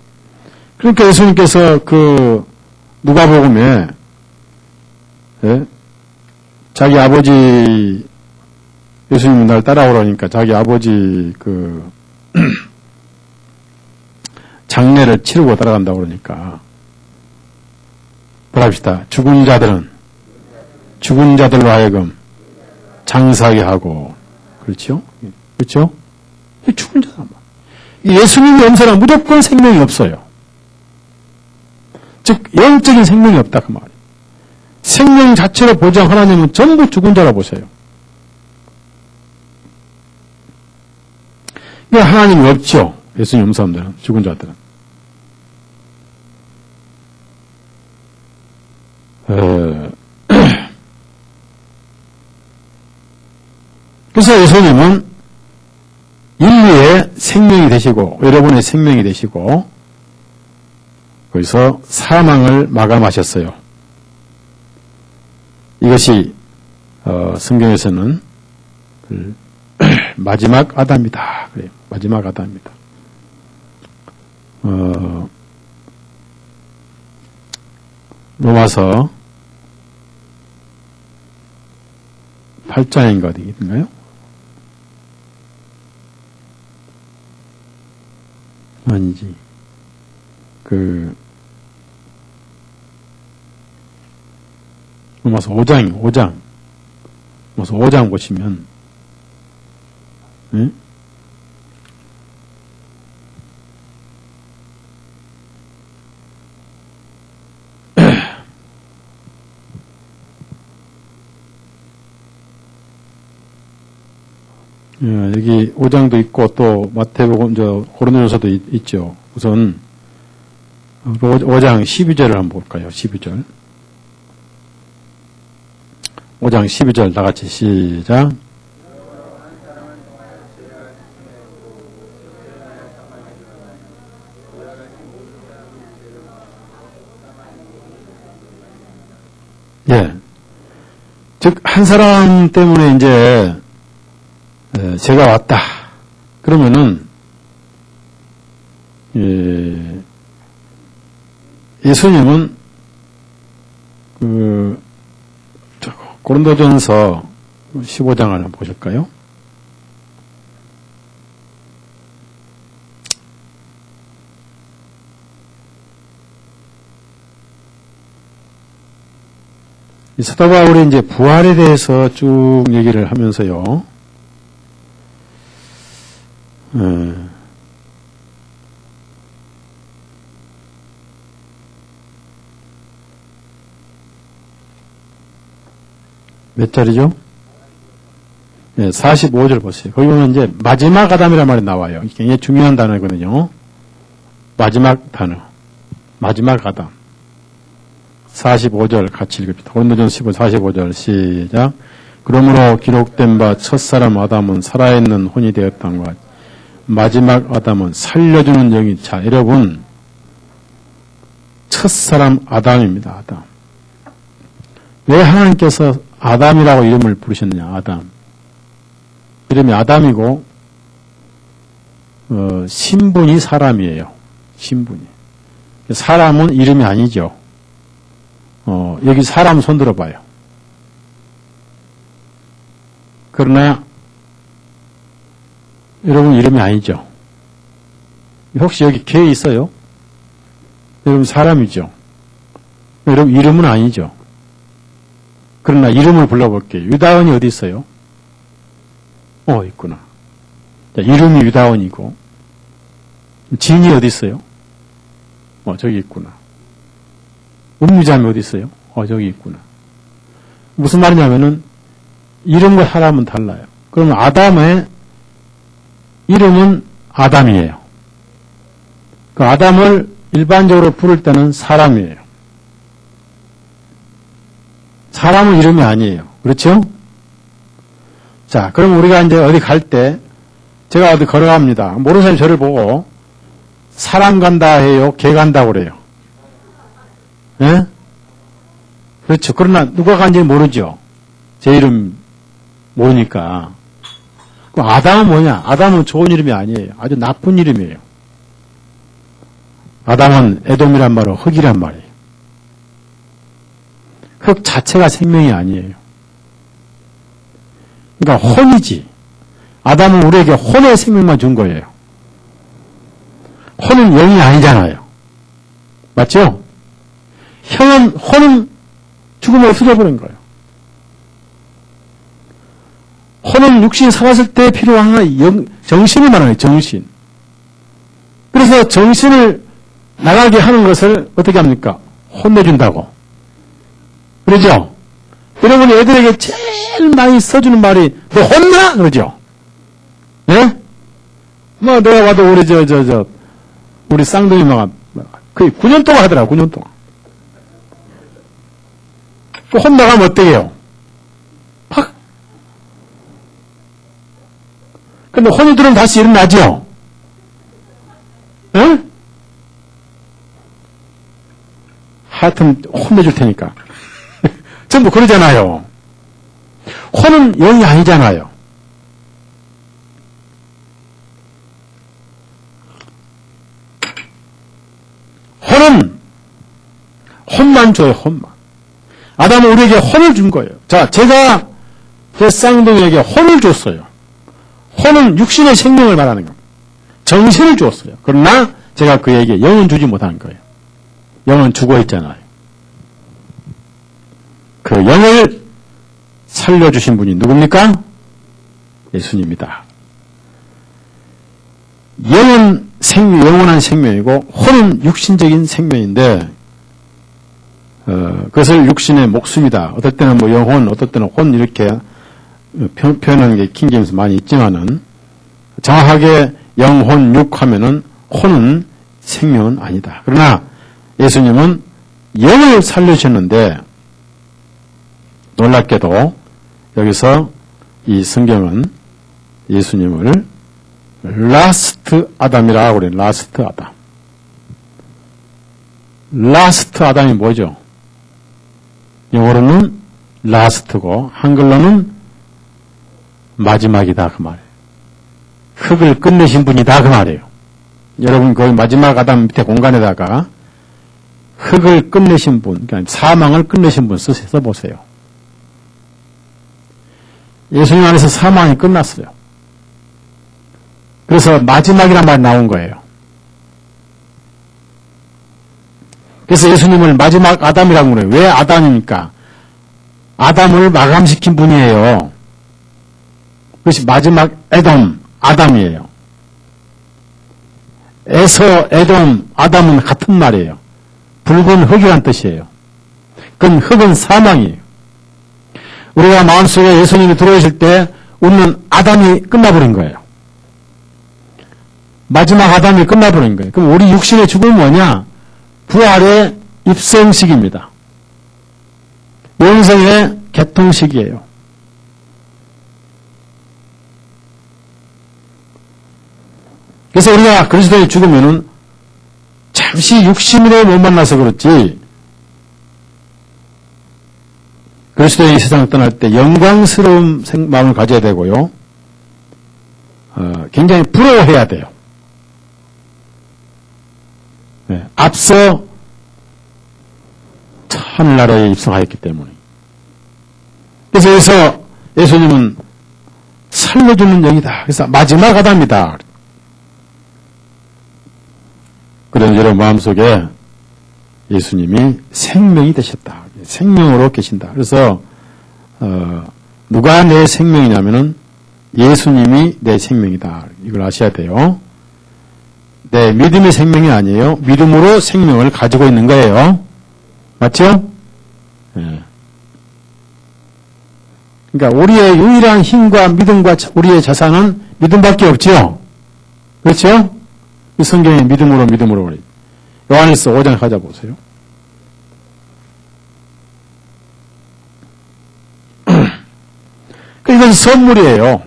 그러니까 예수님께서 그 누가복음에 예? 자기 아버지 예수님이 날 따라오라니까 자기 아버지 그 장례를 치르고 따라간다고 그러니까 뭐랍시다. 죽은 자들로 하여금 장사하게 하고 그렇죠? 그렇죠? 죽은 자다. 예수님이 없는 사람 무조건 생명이 없어요. 즉 영적인 생명이 없다 그 말이에요. 생명 자체로 보장 하나님은 전부 죽은 자라 보세요. 이게 하나님이 없죠. 예수님 없는 사람들은 죽은 자들은. 그래서 예수님은 인류의 생명이 되시고 여러분의 생명이 되시고 거기서 사망을 마감하셨어요. 이것이 성경에서는 마지막 아담이다. 그래요. 마지막 아담이다. 로마서 8장인가 어디인가요? 아니지. 로마서 5장. 로마서 5장 보시면 응? 여기 5장도 있고 또 마태복음 고린도전서도 있죠. 우선 5장 12절을 한번 볼까요? 12절. 5장 12절 다 같이 시작. 예. 즉, 한 사람 때문에 이제 제가 왔다. 그러면은 예수님은 고린도전서 15장을 한번 보실까요? 이 사도 바울이 이제 부활에 대해서 쭉 얘기를 하면서요. 몇 절이죠? 네, 45절 보세요. 거기 보면 이제 마지막 아담이라는 말이 나와요. 이게 굉장히 중요한 단어거든요. 마지막 단어. 마지막 아담. 45절 같이 읽읍시다. 고린도전서 15, 45절 시작. 그러므로 기록된 바 첫사람 아담은 살아있는 혼이 되었던 것. 마지막 아담은 살려주는 영이. 자, 여러분, 첫사람 아담입니다. 아담. 왜 하나님께서 아담이라고 이름을 부르셨느냐? 아담. 이름이 아담이고 신분이 사람이에요. 신분이. 사람은 이름이 아니죠. 여기 사람 손 들어봐요. 그러나 여러분 이름이 아니죠. 혹시 여기 개 있어요? 여러분 사람이죠. 여러분 이름은 아니죠. 그러나 이름을 불러볼게요. 유다원이 어디 있어요? 있구나. 자, 이름이 유다원이고 진이 어디 있어요? 저기 있구나. 음유자매 어디 있어요? 저기 있구나. 무슨 말이냐면은 이름과 사람은 달라요. 그러면 아담의 이름은 아담이에요. 그 아담을 일반적으로 부를 때는 사람이에요. 사람은 이름이 아니에요. 그렇죠? 자, 그럼 우리가 이제 어디 갈 때, 제가 어디 걸어갑니다. 모르는 사람이 저를 보고, 사람 간다 해요? 개 간다고 그래요. 예? 그렇죠. 그러나 누가 간지 모르죠. 제 이름 모르니까. 그럼 아담은 뭐냐? 아담은 좋은 이름이 아니에요. 아주 나쁜 이름이에요. 아담은 에돔이란 말로 흙이란 말이에요. 흙 자체가 생명이 아니에요. 그러니까 혼이지. 아담은 우리에게 혼의 생명만 준 거예요. 혼은 영이 아니잖아요. 맞죠? 혼은 죽음으로 없어져버린 거예요. 혼은 육신이 살았을 때 필요한 정신을 말하는 거예요. 정신. 그래서 정신을 나가게 하는 것을 어떻게 합니까? 혼내준다고. 그러죠? 여러분이 애들에게 제일 많이 써주는 말이 너 혼나? 그러죠? 예? 내가 봐도 우리 우리 쌍둥이만 거의 9년 동안 하더라. 9년 동안. 혼나가면 어때요? 팍. 근데 혼이 들으면 다시 일어나죠? 예? 하여튼 혼내줄 테니까. 전부 그러잖아요. 혼은 영이 아니잖아요. 혼만 줘요, 혼만. 아담은 우리에게 혼을 준 거예요. 자, 제가 제 쌍둥이에게 혼을 줬어요. 혼은 육신의 생명을 말하는 겁니다. 정신을 주었어요. 그러나 제가 그에게 영은 주지 못하는 거예요. 영은 죽어 있잖아요. 그 영을 살려주신 분이 누굽니까? 예수님이다. 영은 영원한 생명이고 혼은 육신적인 생명인데 그것을 육신의 목숨이다. 어떨 때는 뭐 영혼, 어떨 때는 혼 이렇게 표현하는 게 킹제임스 많이 있지만은 정확하게 영혼, 육 하면은 혼은 생명은 아니다. 그러나 예수님은 영을 살려주셨는데 놀랍게도 여기서 이 성경은 예수님을 라스트 아담이라고 그래요. 라스트 아담. 라스트 아담이 뭐죠? 영어로는 라스트고 한글로는 마지막이다 그 말이에요. 흙을 끝내신 분이다 그 말이에요. 여러분 거기 마지막 아담 밑에 공간에다가 흙을 끝내신 분, 그러니까 사망을 끝내신 분 써보세요. 예수님 안에서 사망이 끝났어요. 그래서 마지막이란 말이 나온 거예요. 그래서 예수님을 마지막 아담이라고 그래요. 왜 아담입니까? 아담을 마감시킨 분이에요. 그것이 마지막 아담이에요. 에서 에돔, 아담은 같은 말이에요. 붉은 흙이란 뜻이에요. 그건 흙은 사망이에요. 우리가 마음속에 예수님이 들어오실 때 우리는 아담이 끝나버린 거예요. 마지막 아담이 끝나버린 거예요. 그럼 우리 육신의 죽음은 뭐냐? 부활의 입성식입니다. 영생의 개통식이에요. 그래서 우리가 그리스도의 죽으면은 잠시 육신으로 못 만나서 그렇지 그리스도의 세상을 떠날 때 영광스러운 마음을 가져야 되고요. 굉장히 부러워해야 돼요. 네, 앞서 하늘나라에 입성하였기 때문에. 그래서 여기서 예수님은 살려주는 영이다. 그래서 마지막 아담이다. 그런 여러분 마음속에 예수님이 생명이 되셨다. 생명으로 계신다. 그래서 누가 내 생명이냐면은 예수님이 내 생명이다. 이걸 아셔야 돼요. 내 믿음의 생명이 아니에요. 믿음으로 생명을 가지고 있는 거예요. 맞죠? 네. 그러니까 우리의 유일한 힘과 믿음과 우리의 자산은 믿음밖에 없죠. 그렇죠? 이 성경에 믿음으로 그래요. 요한일서 5장 가져보세요. 이건 선물이에요.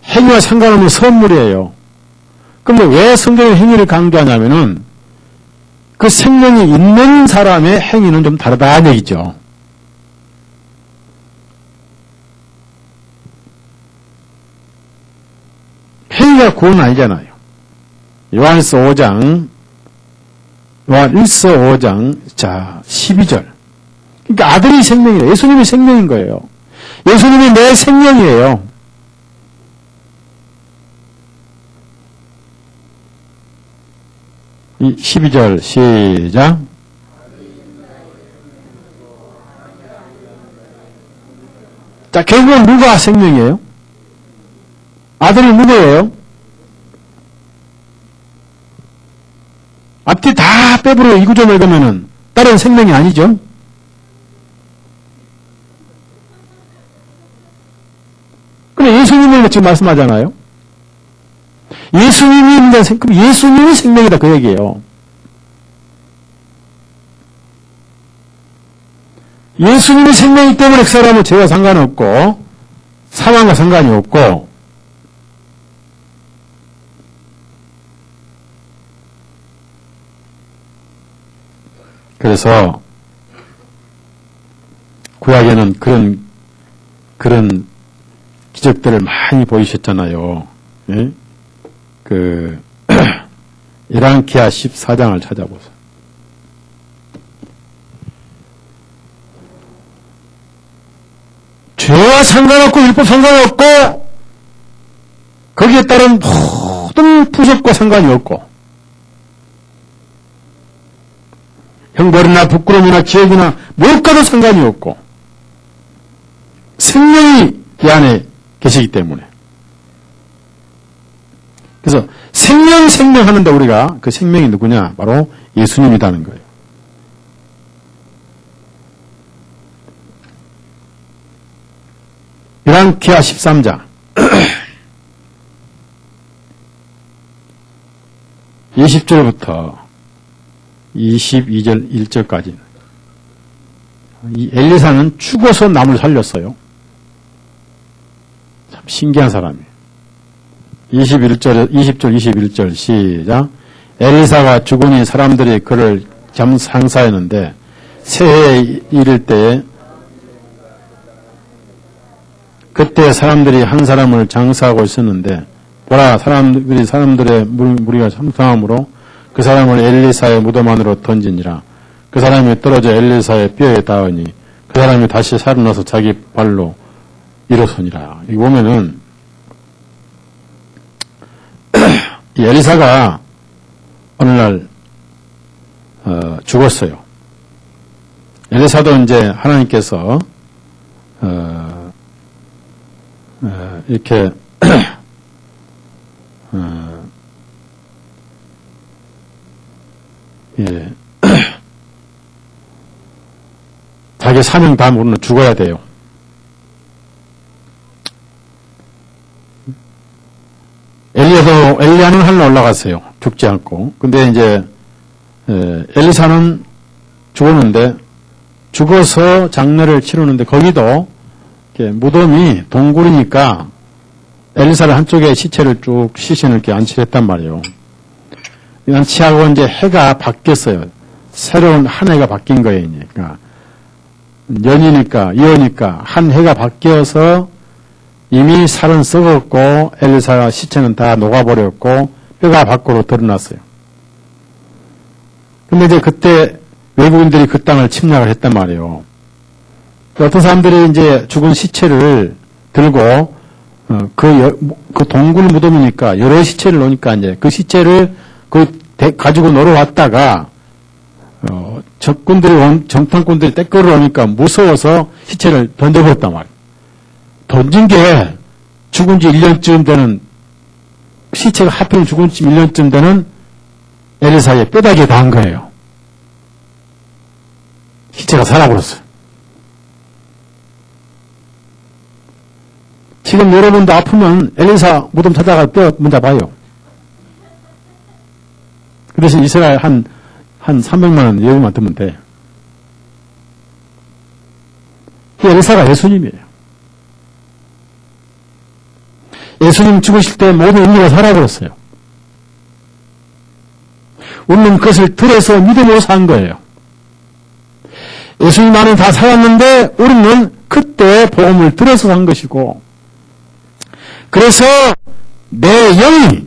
행위와 상관없는 선물이에요. 그런데 왜 성경의 행위를 강조하냐면은 그 생명이 있는 사람의 행위는 좀 다르다는 얘기죠. 행위가 구원은 아니잖아요. 요한일서 5장 자 12절. 그러니까 아들이 생명이에요. 예수님이 생명인 거예요. 예수님이 내 생명이에요. 이 12절 시작. 자, 결국은 누가 생명이에요? 아들이 누구예요? 앞뒤 다 빼버려 이 구조 읽으면은 다른 생명이 아니죠? 그럼 예수님을 지금 말씀하잖아요? 예수님이 그럼 예수님이 생명이다 그 얘기예요. 예수님이 생명이기 때문에 그 사람은 죄와 상관없고 사망과 상관이 없고 그래서 구약에는 그런 기적들을 많이 보이셨잖아요. 예? 이랑키아 14장을 찾아보세요. 죄와 상관없고 율법 상관없고 거기에 따른 모든 부족과 상관이 없고 형벌이나 부끄러움이나 기억이나 무엇과도 상관이 없고 생명이 이 안에 계시기 때문에 그래서 생명 하는데 우리가 그 생명이 누구냐? 바로 예수님이라는 거예요. 열왕기하 13장 20절부터 22절 1절까지 이 엘리사는 죽어서 남을 살렸어요. 참 신기한 사람이에요. 20절 21절 시작. 엘리사가 죽으니 사람들이 그를 장사했는데 새해에 이를 때에 그때 사람들이 한 사람을 장사하고 있었는데 보라 사람들의 무리가 참상함으로 그 사람을 엘리사의 무덤 안으로 던지니라. 그 사람이 떨어져 엘리사의 뼈에 닿으니 그 사람이 다시 살아나서 자기 발로 일어서니라. 여기 보면은 이 엘리사가 어느 날 죽었어요. 엘리사도 이제 하나님께서 이렇게 예. 자기 사명 다 모르는 죽어야 돼요. 엘리야는 하늘 올라갔어요. 죽지 않고. 근데 이제 엘리사는 죽었는데 죽어서 장례를 치르는데 거기도 이렇게 무덤이 동굴이니까 엘리사를 한쪽에 시체를 쭉 시신을 이렇게 안치를 했단 말이에요. 안치하고 이제 해가 바뀌었어요. 새로운 한 해가 바뀐 거예요. 그러니까 년이니까 이어니까 한 해가 바뀌어서 이미 살은 썩었고 엘리사가 시체는 다 녹아버렸고 뼈가 밖으로 드러났어요. 근데 이제 그때 외국인들이 그 땅을 침략을 했단 말이에요. 어떤 사람들이 이제 죽은 시체를 들고 그 동굴 무덤이니까 여러 시체를 놓으니까 이제 그 시체를 가지고 놀아왔다가 정탐꾼들이 떼끌어 오니까 무서워서 시체를 던져버렸단 말이에요. 던진 게 죽은 지 1년쯤 되는 시체가 하필 죽은 지 1년쯤 되는 엘리사의 뼈다귀에 닿은 거예요. 시체가 살아버렸어요. 지금 여러분도 아프면 엘리사 무덤 찾아가 뼈 먼저 봐요. 그 대신 이스라엘 한 300만 원 예금만 들면 돼. 엘리사가 예수님이에요. 예수님 죽으실 때 모든 인류가 살아버렸어요. 우리는 그것을 들어서 믿음으로 산 거예요. 예수님 안에 다 살았는데 우리는 그때 복음을 들어서 산 것이고 그래서 내 영이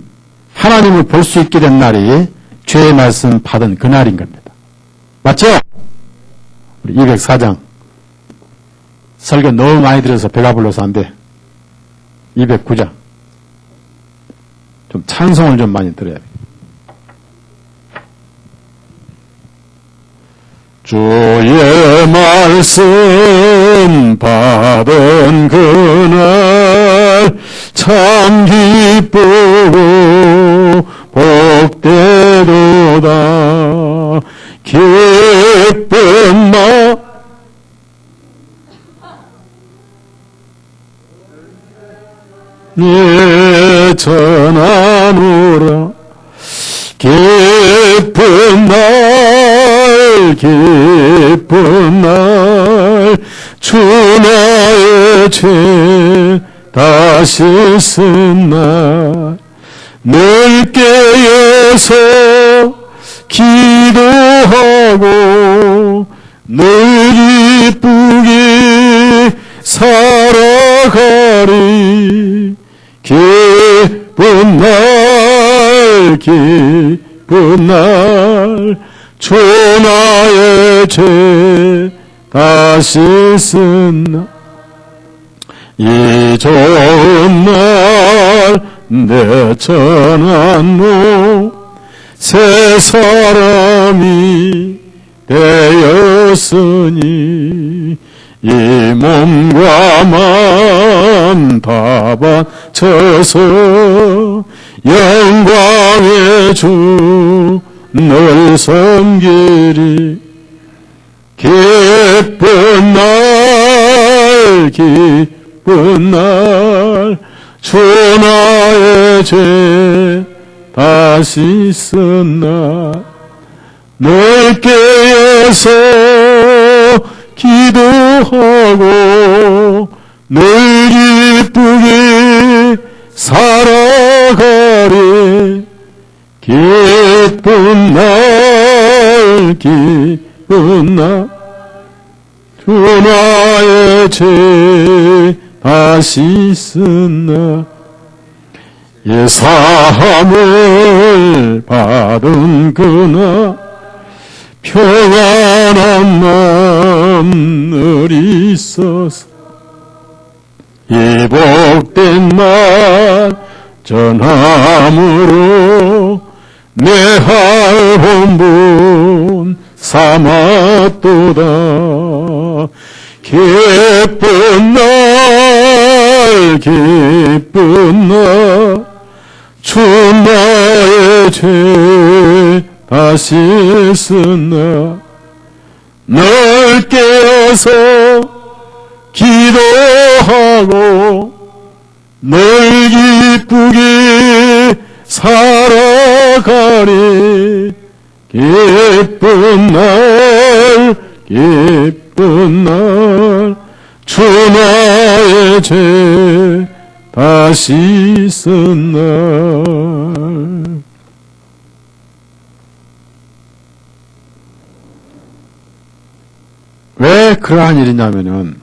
하나님을 볼 수 있게 된 날이 죄의 말씀 받은 그날인 겁니다. 맞죠? 우리 204장 설교 너무 많이 들어서 배가 불러서 안 돼. 209장 좀 찬송을 좀 많이 들어야 돼. 주의 말씀 받은 그날 참 기쁘고 복되도다. 기쁜 마음 예 전하노라. 기쁜 날 주 나의 죄 다시 쓴 날 늘 깨어서 기도하고 늘 기쁘게 살아가리. 기쁜 날 주 나의 죄 다시 쓴 날 이 좋은 날 내 천한 새 사람이 되었으니 이 몸과 마음 다 바쳐서 영 주 널 섬기리. 기쁜 날 기쁜 날 주 나의 죄 다시 쓴 날 널 깨어서 기도하고 늘 기쁘게 살아가리. 기쁜 날 기쁜 날 주 나의 죄 다시 쓴 날 예사함을 받은 그날 평안한 마음 늘 있어서 이 복된 날 전함으로 내 할혼분 삼았도다. 기쁜 날 기쁜 날 주 나의 죄 다시 쓴 날 널 깨어서 기도하고 널 기쁘게 살아가리. 기쁜 날 기쁜 날 주 나의 죄 다시 쓴 날. 왜 그러한 일이냐면은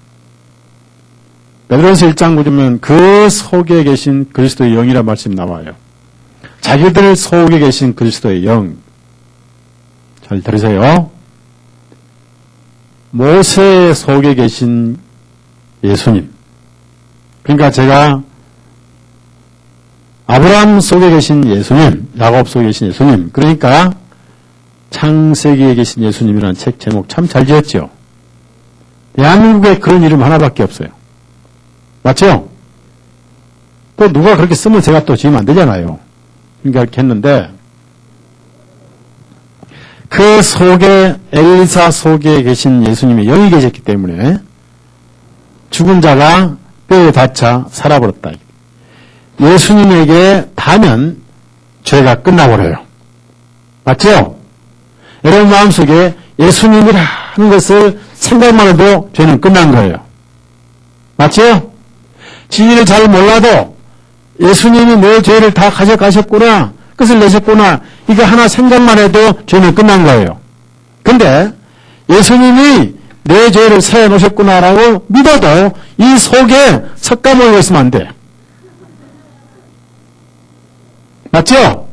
베드로서 1장 9절은 그 속에 계신 그리스도의 영이라는 말씀이 나와요. 자기들 속에 계신 그리스도의 영. 잘 들으세요. 모세 속에 계신 예수님. 그러니까 제가 아브라함 속에 계신 예수님, 야곱 속에 계신 예수님. 그러니까 창세기에 계신 예수님이라는 책 제목 참 잘 지었죠. 대한민국에 그런 이름 하나밖에 없어요. 맞죠? 또 누가 그렇게 쓰면 제가 또 지으면 안 되잖아요. 그러니까 이렇게 했는데 그 속에 엘리사 속에 계신 예수님이 영이 계셨기 때문에 죽은 자가 뼈에 닿자 살아버렸다. 예수님에게 닿으면 죄가 끝나버려요. 맞죠? 여러분 마음속에 예수님이라는 것을 생각만 해도 죄는 끝난 거예요. 맞죠? 진리를 잘 몰라도 예수님이 내 죄를 다 가져가셨구나, 끝을 내셨구나, 이거 하나 생각만 해도 죄는 끝난 거예요. 근데 예수님이 내 죄를 사해 놓으셨구나라고 믿어도 이 속에 삭감을 있으면 안 돼. 맞죠?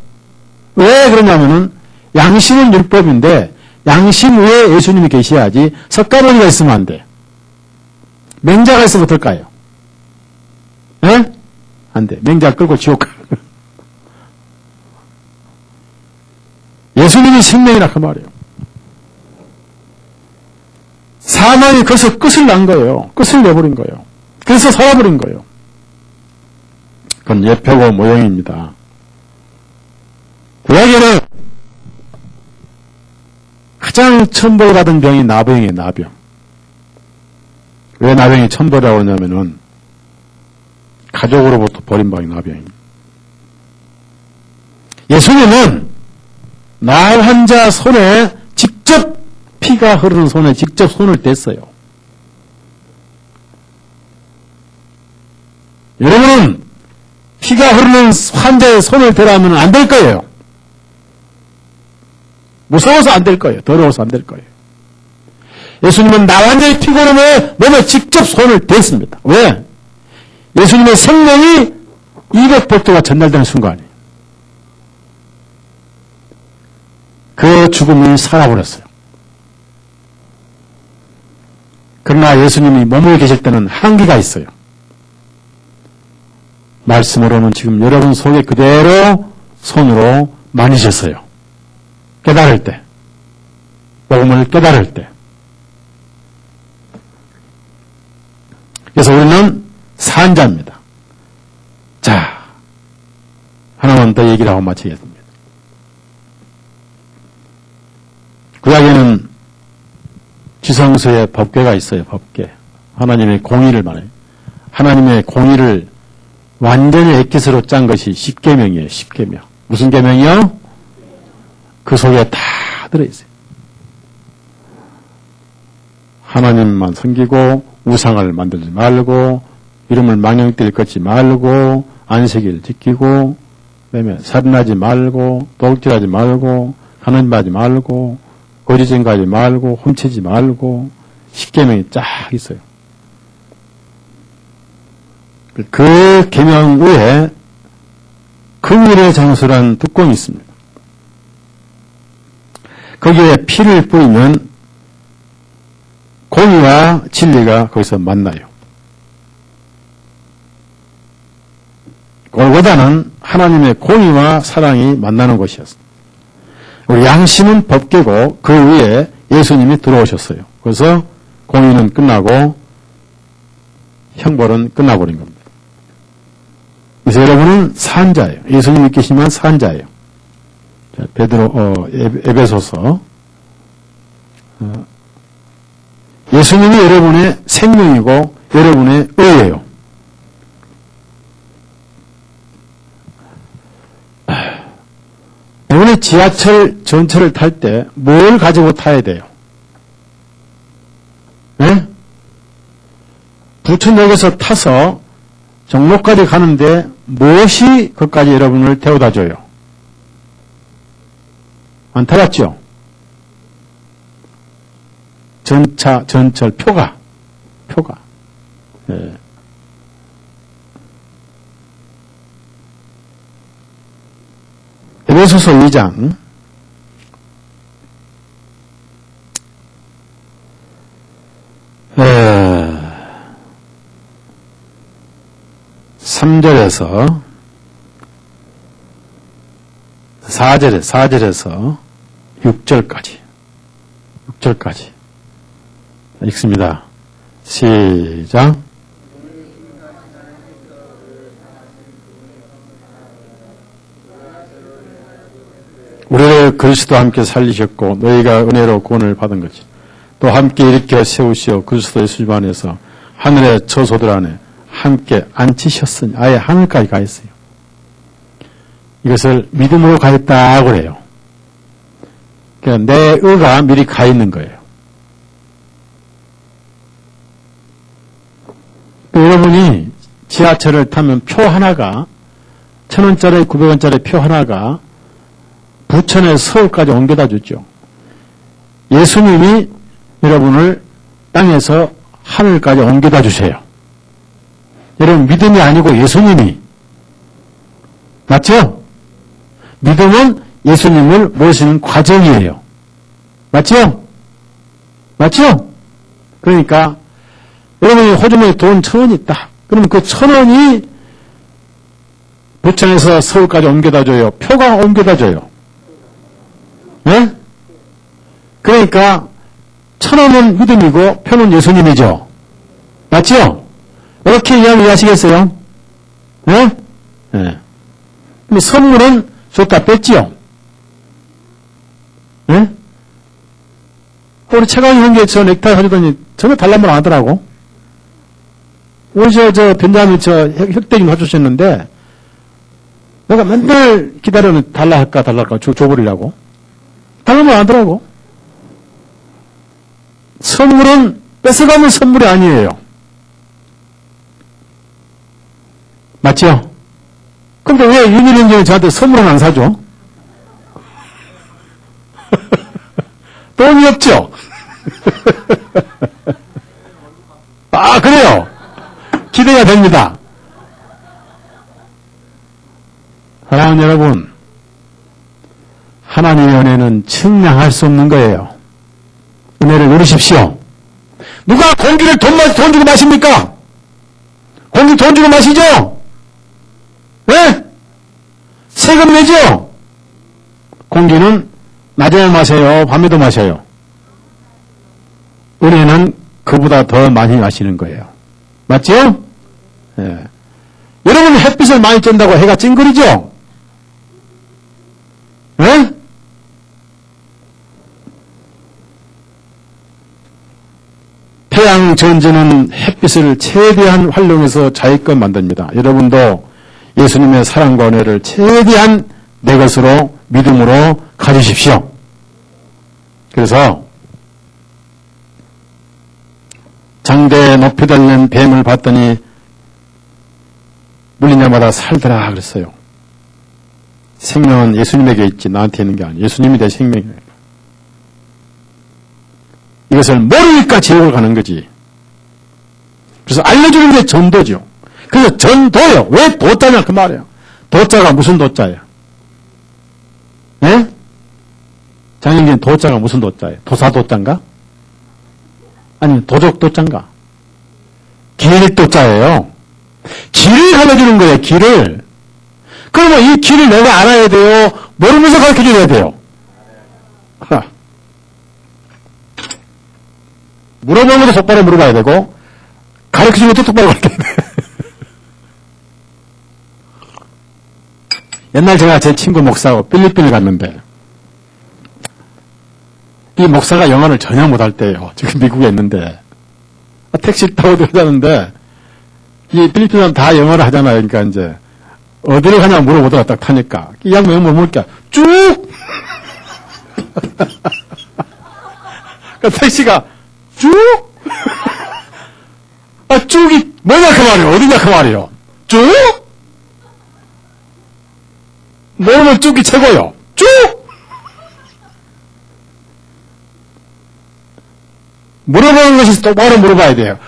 왜 그러냐면은 양심은 율법인데 양심 위에 예수님이 계셔야지 삭감을 있으면 안 돼. 맹자가 있으면 어떨까요? 에? 안 돼. 맹자 끌고 지옥 가. 예수님이 생명이라 그 말이에요. 사망이 거기서 끝을 난 거예요. 끝을 내버린 거예요. 그래서 살아버린 거예요. 그건 예표고 모형입니다. 구약에는 가장 천벌받은 병이 나병이에요. 나병. 왜 나병이 천벌이라고 하냐면은 가족으로부터 버림받은 나병입니다. 예수님은 나 환자 손에 직접 피가 흐르는 손에 직접 손을 댔어요. 여러분은 피가 흐르는 환자의 손을 대라면 안 될 거예요. 무서워서 안 될 거예요. 더러워서 안 될 거예요. 예수님은 나 환자의 피고름에 몸에 직접 손을 댔습니다. 왜? 예수님의 생명이 200볼트가 전달되는 순간이에요. 그 죽음이 살아버렸어요. 그러나 예수님이 몸을 계실 때는 한계가 있어요. 말씀으로는 지금 여러분 속에 그대로 손으로 만지셨어요. 깨달을 때. 복음을 깨달을 때. 그래서 우리는 산자입니다. 자, 하나만 더 얘기를 하고 마치겠습니다. 보면은 지성서에 법궤가 있어요. 법궤. 하나님의 공의를 말해요. 하나님의 공의를 완전히 엑기스로 짠 것이 십계명이에요. 십계명. 무슨 계명이요? 그 속에 다 들어있어요. 하나님만 섬기고 우상을 만들지 말고 이름을 망령되이 걷지 말고 안식일 지키고 그다음에 살인하지 말고 도둑질하지 말고 가늠하지 말고 거짓 증거하지 말고 훔치지 말고 십계명이 쫙 있어요. 그 계명 위에 긍휼의 장수라는 뚜껑이 있습니다. 거기에 피를 뿌리면 공의와 진리가 거기서 만나요. 골고다는 하나님의 공의와 사랑이 만나는 곳이었습니다. 우리 양심은 법궤고 그 위에 예수님이 들어오셨어요. 그래서 공의는 끝나고 형벌은 끝나버린 겁니다. 그래서 여러분은 산자예요. 예수님 믿기시면 산자예요. 자, 에베소서. 예수님이 여러분의 생명이고 여러분의 의예요. 여러분이 지하철 전철을 탈 때 뭘 가지고 타야 돼요? 네? 부천역에서 타서 종로까지 가는데 무엇이 그까지 여러분을 태워다 줘요? 안 타봤죠? 전철 표가. 예. 에베소서 2장 3절에서 4절에서 6절까지 읽습니다. 시작. 우리를 그리스도와 함께 살리셨고 너희가 은혜로 구원을 받은 것이 또 함께 일으켜 세우시어 그리스도의 수집 안에서 하늘의 처소들 안에 함께 앉히셨으니 아예 하늘까지 가 있어요. 이것을 믿음으로 가있다고 그래요. 그러니까 내 의가 미리 가 있는 거예요. 여러분이 지하철을 타면 표 하나가 1,000원짜리 900원짜리 표 하나가 부천에서 서울까지 옮겨다 줬죠. 예수님이 여러분을 땅에서 하늘까지 옮겨다 주세요. 여러분 믿음이 아니고 예수님이. 맞죠? 믿음은 예수님을 모시는 과정이에요. 맞죠? 그러니까 여러분이 호주머니에 돈 1,000원이 있다. 그러면 그 1,000원이 부천에서 서울까지 옮겨다 줘요. 표가 옮겨다 줘요. 네? 그러니까 1,000원은 믿음이고 표는 예수님이죠. 맞죠? 이렇게 이해하시겠어요? 네? 네. 근데 선물은 줬다 뺐지요? 네? 우리 최강희 형제 저 넥타이 사주더니 전혀 달라면 안 하더라고. 우리 저 변장이 흑대김 사주셨는데 내가 맨날 기다려는 달라 할까 줘버리려고. 달라면 안 하더라고. 선물은 뺏어가면 선물이 아니에요. 맞죠? 근데 왜 윤일행정이 저한테 선물은 안 사줘? 돈이 없죠? 아, 그래요? 기대가 됩니다. 사랑하는 여러분, 하나님의 은혜는 측량할 수 없는 거예요. 은혜를 누리십시오. 누가 공기를 돈 주고 마십니까? 공기 돈 주고 마시죠? 네? 세금 내죠? 공기는 낮에만 마셔요? 밤에도 마셔요? 은혜는 그보다 더 많이 마시는 거예요. 맞죠? 네. 여러분 햇빛을 많이 쬐다고 해가 찡그리죠? 네? 세상 전체는 햇빛을 최대한 활용해서 자기 것 만듭니다. 여러분도 예수님의 사랑과 은혜를 최대한 내 것으로 믿음으로 가지십시오. 그래서 장대에 높이 달린 뱀을 봤더니 물린 자마다 살더라 그랬어요. 생명은 예수님에게 있지 나한테 있는 게 아니에요. 예수님이 내 생명이에요. 이것을 모르니까 지옥을 가는 거지. 그래서 알려주는 게 전도죠. 그래서 전도요. 왜 도자냐 그 말이에요. 도자가 무슨 도자예요? 네? 장영진 도자가 무슨 도자예요? 도사 도자인가? 아니면 도적 도자인가? 길 도자예요. 길을 알려주는 거예요. 길을. 그러면 이 길을 내가 알아야 돼요? 모르면서 가르쳐줘야 돼요? 물어보는 것도 똑바로 물어봐야 되고 가르쳐주는 것도 똑바로 가르쳐야 돼. 옛날 제가 제 친구 목사하고 필리핀을 갔는데 이 목사가 영어를 전혀 못할 때예요. 지금 미국에 있는데 택시 타고 들어가는데 이 필리핀 사람 다 영어를 하잖아요. 그러니까 이제 어디를 가냐 물어보다가 딱 타니까 이 양반이 뭘 물을까 쭉 그러니까 택시가 쭉 쭉이 뭐냐 그 말이에요. 어디냐 그 말이에요. 쭉 모르면 쭉이 최고요. 쭉 물어보는 것이 똑바로 물어봐야 돼요.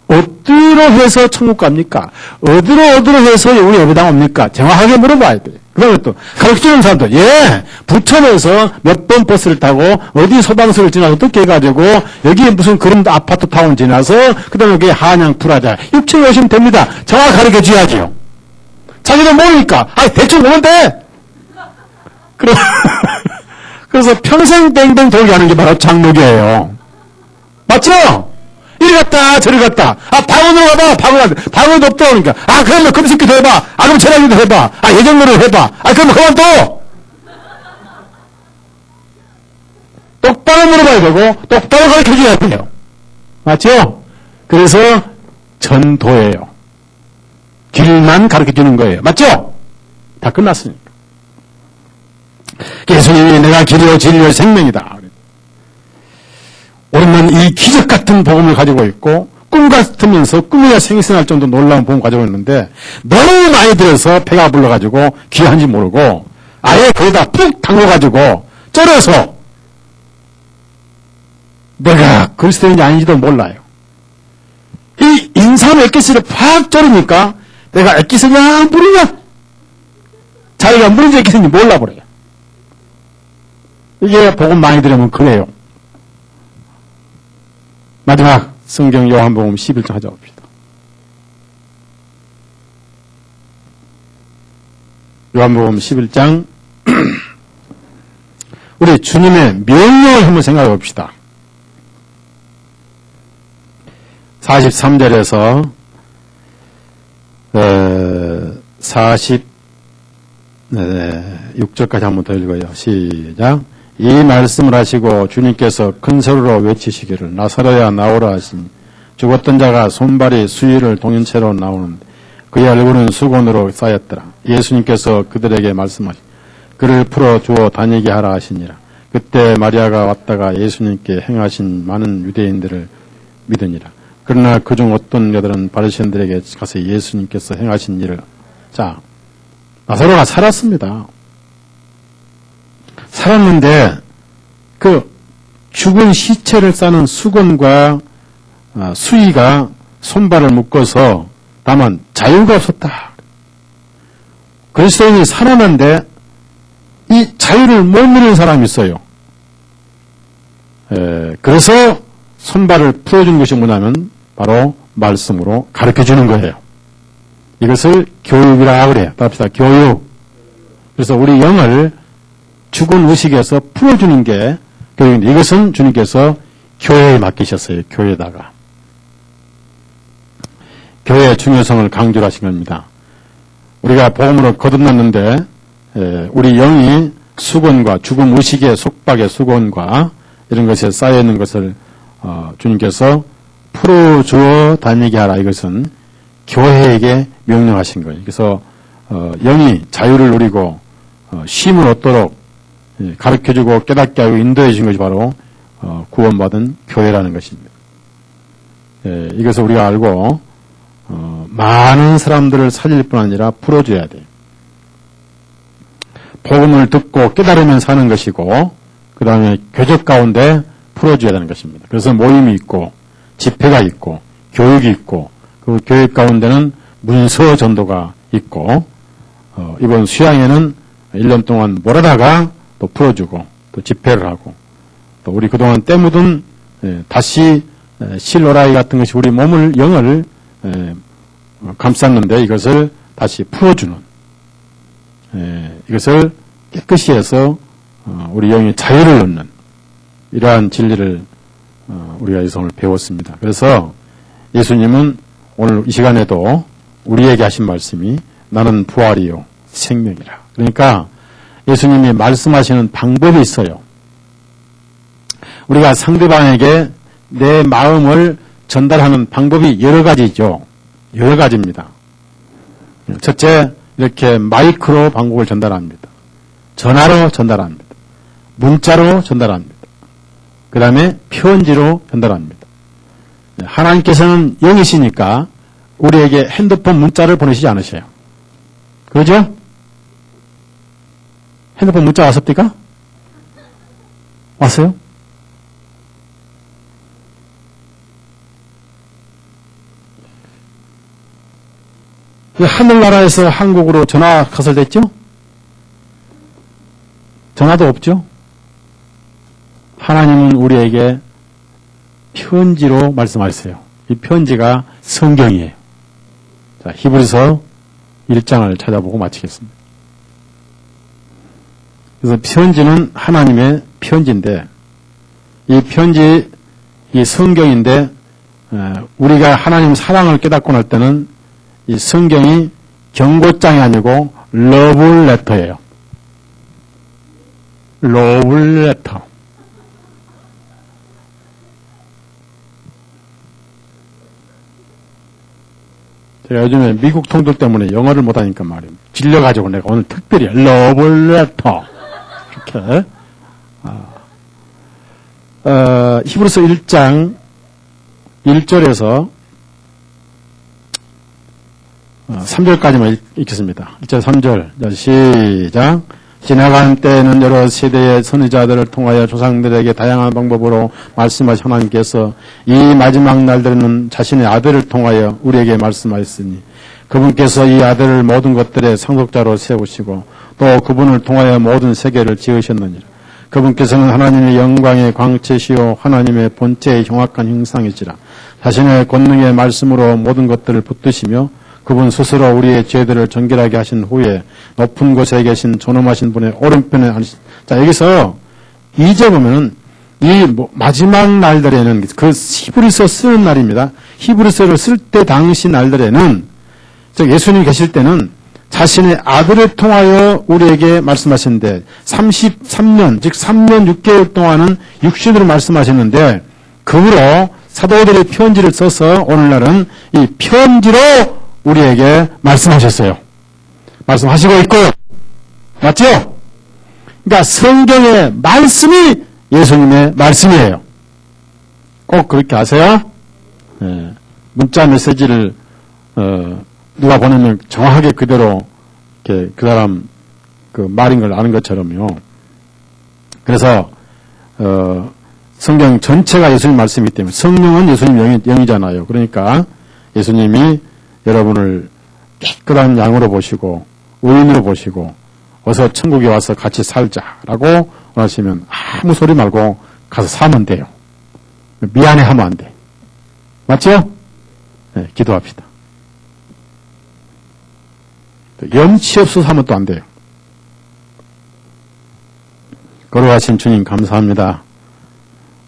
어디로 해서 천국 갑니까? 어디로 해서 우리 예배당 옵니까? 정확하게 물어봐야 돼요. 그 다음에 또 가르쳐주는 사람도 부천에서 몇 번 버스를 타고 어디 소방서를 지나서 어떻게 해가지고 여기 무슨 그런 아파트 타운 지나서 그 다음에 여기 한양 프라자 6층에 오시면 됩니다. 정확하게 가르쳐줘야죠. 자기도 모르니까 대충 오면 돼. 그래서 평생 땡땡 돌게 하는 게 바로 장로교예요. 맞죠? 이리 갔다 저리 갔다 방언으로 가봐 방언도 없다 그러니까 그러면 금식기도 해봐 그럼 전화기도 해봐 예정노래를 해봐 그러면 그만둬. 똑바로 물어봐야 되고 똑바로 가르쳐줘야 돼요. 맞죠? 그래서 전도예요. 길만 가르쳐주는 거예요. 맞죠? 다 끝났으니까. 예수님이 내가 길이요 진리요 생명이다. 우리는 이 기적 같은 복음을 가지고 있고 꿈 같으면서 꿈이야 생생할 정도 놀라운 복음을 가지고 있는데 너무 많이 들어서 배가 불러가지고 귀한지 모르고 아예 거기다 푹 담궈가지고 쩔어서 내가 그리스도인지 아닌지도 몰라요. 이 인삼 액기스를 팍 쩔으니까 내가 액기스냐 물이냐 자기가 물인지 액기스인지 몰라버려요. 이게 복음 많이 들으면 그래요. 마지막 성경 요한복음 11장 찾아봅시다. 요한복음 11장 우리 주님의 명령을 한번 생각해 봅시다. 43절에서 46절까지 한번 더 읽어요. 시작. 이 말씀을 하시고 주님께서 큰 소리로 외치시기를 나사로야 나오라 하시니 죽었던 자가 손발이 수위를 동인 채로 나오는데 그의 얼굴은 수건으로 쌓였더라. 예수님께서 그들에게 말씀하시니 그를 풀어주어 다니게 하라 하시니라. 그때 마리아가 왔다가 예수님께 행하신 많은 유대인들을 믿으니라. 그러나 그중 어떤 여들은 바리새인들에게 가서 예수님께서 행하신 일을 나사로가 살았습니다. 살았는데 그 죽은 시체를 싸는 수건과 수의가 손발을 묶어서 다만 자유가 없었다. 그리스도인이 살아난데 이 자유를 못 누리는 사람이 있어요. 그래서 손발을 풀어준 것이 뭐냐면 바로 말씀으로 가르쳐주는 거예요. 이것을 교육이라고 그래요. 답시다. 교육. 그래서 우리 영을 죽은 의식에서 풀어주는 게 교육인데 이것은 주님께서 교회에 맡기셨어요. 교회에다가. 교회의 중요성을 강조를 하신 겁니다. 우리가 복음으로 거듭났는데 우리 영이 수건과 죽음 의식의 속박의 수건과 이런 것에 쌓여있는 것을 주님께서 풀어주어 다니게 하라. 이것은 교회에게 명령하신 거예요. 그래서 영이 자유를 누리고 쉼을 얻도록 가르쳐주고 깨닫게 하고 인도해 주신 것이 바로 구원받은 교회라는 것입니다. 이것을 우리가 알고 많은 사람들을 살릴 뿐 아니라 풀어줘야 돼요. 복음을 듣고 깨달으면 사는 것이고 그 다음에 교적 가운데 풀어줘야 되는 것입니다. 그래서 모임이 있고 집회가 있고 교육이 있고 그 교육 가운데는 문서 전도가 있고 이번 수양회는 1년 동안 몰아다가 또 풀어주고 또 집회를 하고 또 우리 그동안 때 묻은 다시 실로라이 같은 것이 우리 몸을 영을 감쌌는데 이것을 다시 풀어주는 이것을 깨끗이 해서 우리 영의 자유를 얻는 이러한 진리를 우리가 여기서 오늘 배웠습니다. 그래서 예수님은 오늘 이 시간에도 우리에게 하신 말씀이 나는 부활이요 생명이라. 그러니까 예수님이 말씀하시는 방법이 있어요. 우리가 상대방에게 내 마음을 전달하는 방법이 여러 가지죠. 여러 가지입니다. 첫째, 이렇게 마이크로 방법을 전달합니다. 전화로 전달합니다. 문자로 전달합니다. 그 다음에 편지로 전달합니다. 하나님께서는 영이시니까 우리에게 핸드폰 문자를 보내시지 않으셔요. 그러죠? 핸드폰 문자 왔습니까? 왔어요? 하늘나라에서 한국으로 전화 가설됐죠? 전화도 없죠? 하나님은 우리에게 편지로 말씀하셨어요. 이 편지가 성경이에요. 자, 히브리서 1장을 찾아보고 마치겠습니다. 그래서 편지는 하나님의 편지인데 이 편지, 이 성경인데 우리가 하나님 사랑을 깨닫고 날 때는 이 성경이 경고장이 아니고 러블레터예요. 러블레터. 제가 요즘에 미국 통들 때문에 영어를 못하니까 말이에요. 질려가지고 내가 오늘 특별히 러블레터 이렇게 히브리서 1장 1절에서 3절까지만 읽겠습니다. 1절 3절 시작. 지나간 때에는 여러 세대의 선지자들을 통하여 조상들에게 다양한 방법으로 말씀하신 하나님께서 이 마지막 날들에는 자신의 아들을 통하여 우리에게 말씀하셨으니 그분께서 이 아들을 모든 것들의 상속자로 세우시고 또 그분을 통하여 모든 세계를 지으셨느니라. 그분께서는 하나님의 영광의 광채시요 하나님의 본체의 정확한 형상이시라. 자신의 권능의 말씀으로 모든 것들을 붙드시며 그분 스스로 우리의 죄들을 정결하게 하신 후에 높은 곳에 계신 존엄하신 분의 오른편에 앉으신. 자, 여기서 2절 보면은 이 마지막 날들에는 그 히브리서 쓰는 날입니다. 히브리서를 쓸 때 당시 날들에는 즉 예수님 계실 때는 자신의 아들을 통하여 우리에게 말씀하시는데 33년 즉 3년 6개월 동안은 육신으로 말씀하셨는데 그 후로 사도들의 편지를 써서 오늘날은 이 편지로 우리에게 말씀하셨어요. 말씀하시고 있고요. 맞죠? 그러니까 성경의 말씀이 예수님의 말씀이에요. 꼭 그렇게 아세요? 네. 문자 메시지를 누가 보내면 정확하게 그대로 이렇게 그 사람 그 말인 걸 아는 것처럼요. 그래서 성경 전체가 예수님 말씀이기 때문에 성령은 예수님 영이잖아요. 그러니까 예수님이 여러분을 깨끗한 양으로 보시고 의인으로 보시고 어서 천국에 와서 같이 살자라고 원하시면 아무 소리 말고 가서 사면 돼요. 미안해하면 안 돼. 맞죠? 네, 기도합시다. 염치 없어서 하면 또 안 돼요. 거룩하신 주님 감사합니다.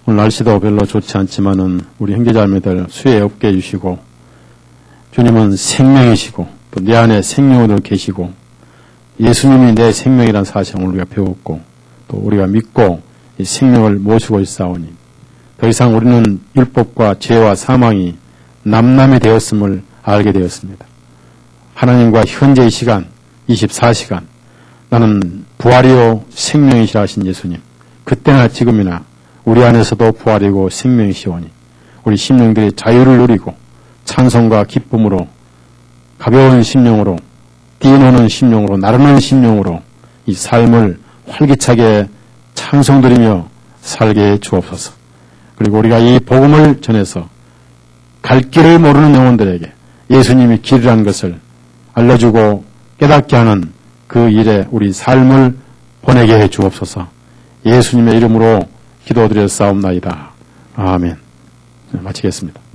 오늘 날씨도 별로 좋지 않지만은 우리 형제자매들 수해 없게 해주시고 주님은 생명이시고 또 내 안에 생명으로 계시고 예수님이 내 생명이라는 사실을 우리가 배웠고 또 우리가 믿고 이 생명을 모시고 있사오니 더 이상 우리는 율법과 죄와 사망이 남남이 되었음을 알게 되었습니다. 하나님과 현재의 시간, 24시간, 나는 부활이요 생명이시라 하신 예수님, 그때나 지금이나 우리 안에서도 부활이고 생명이시오니 우리 심령들이 자유를 누리고 찬송과 기쁨으로 가벼운 심령으로 뛰노는 심령으로 나르는 심령으로 이 삶을 활기차게 찬송드리며 살게 해 주옵소서. 그리고 우리가 이 복음을 전해서 갈 길을 모르는 영혼들에게 예수님이 길이라는 것을 알려주고 깨닫게 하는 그 일에 우리 삶을 보내게 해 주옵소서. 예수님의 이름으로 기도드렸사옵나이다. 아멘. 마치겠습니다.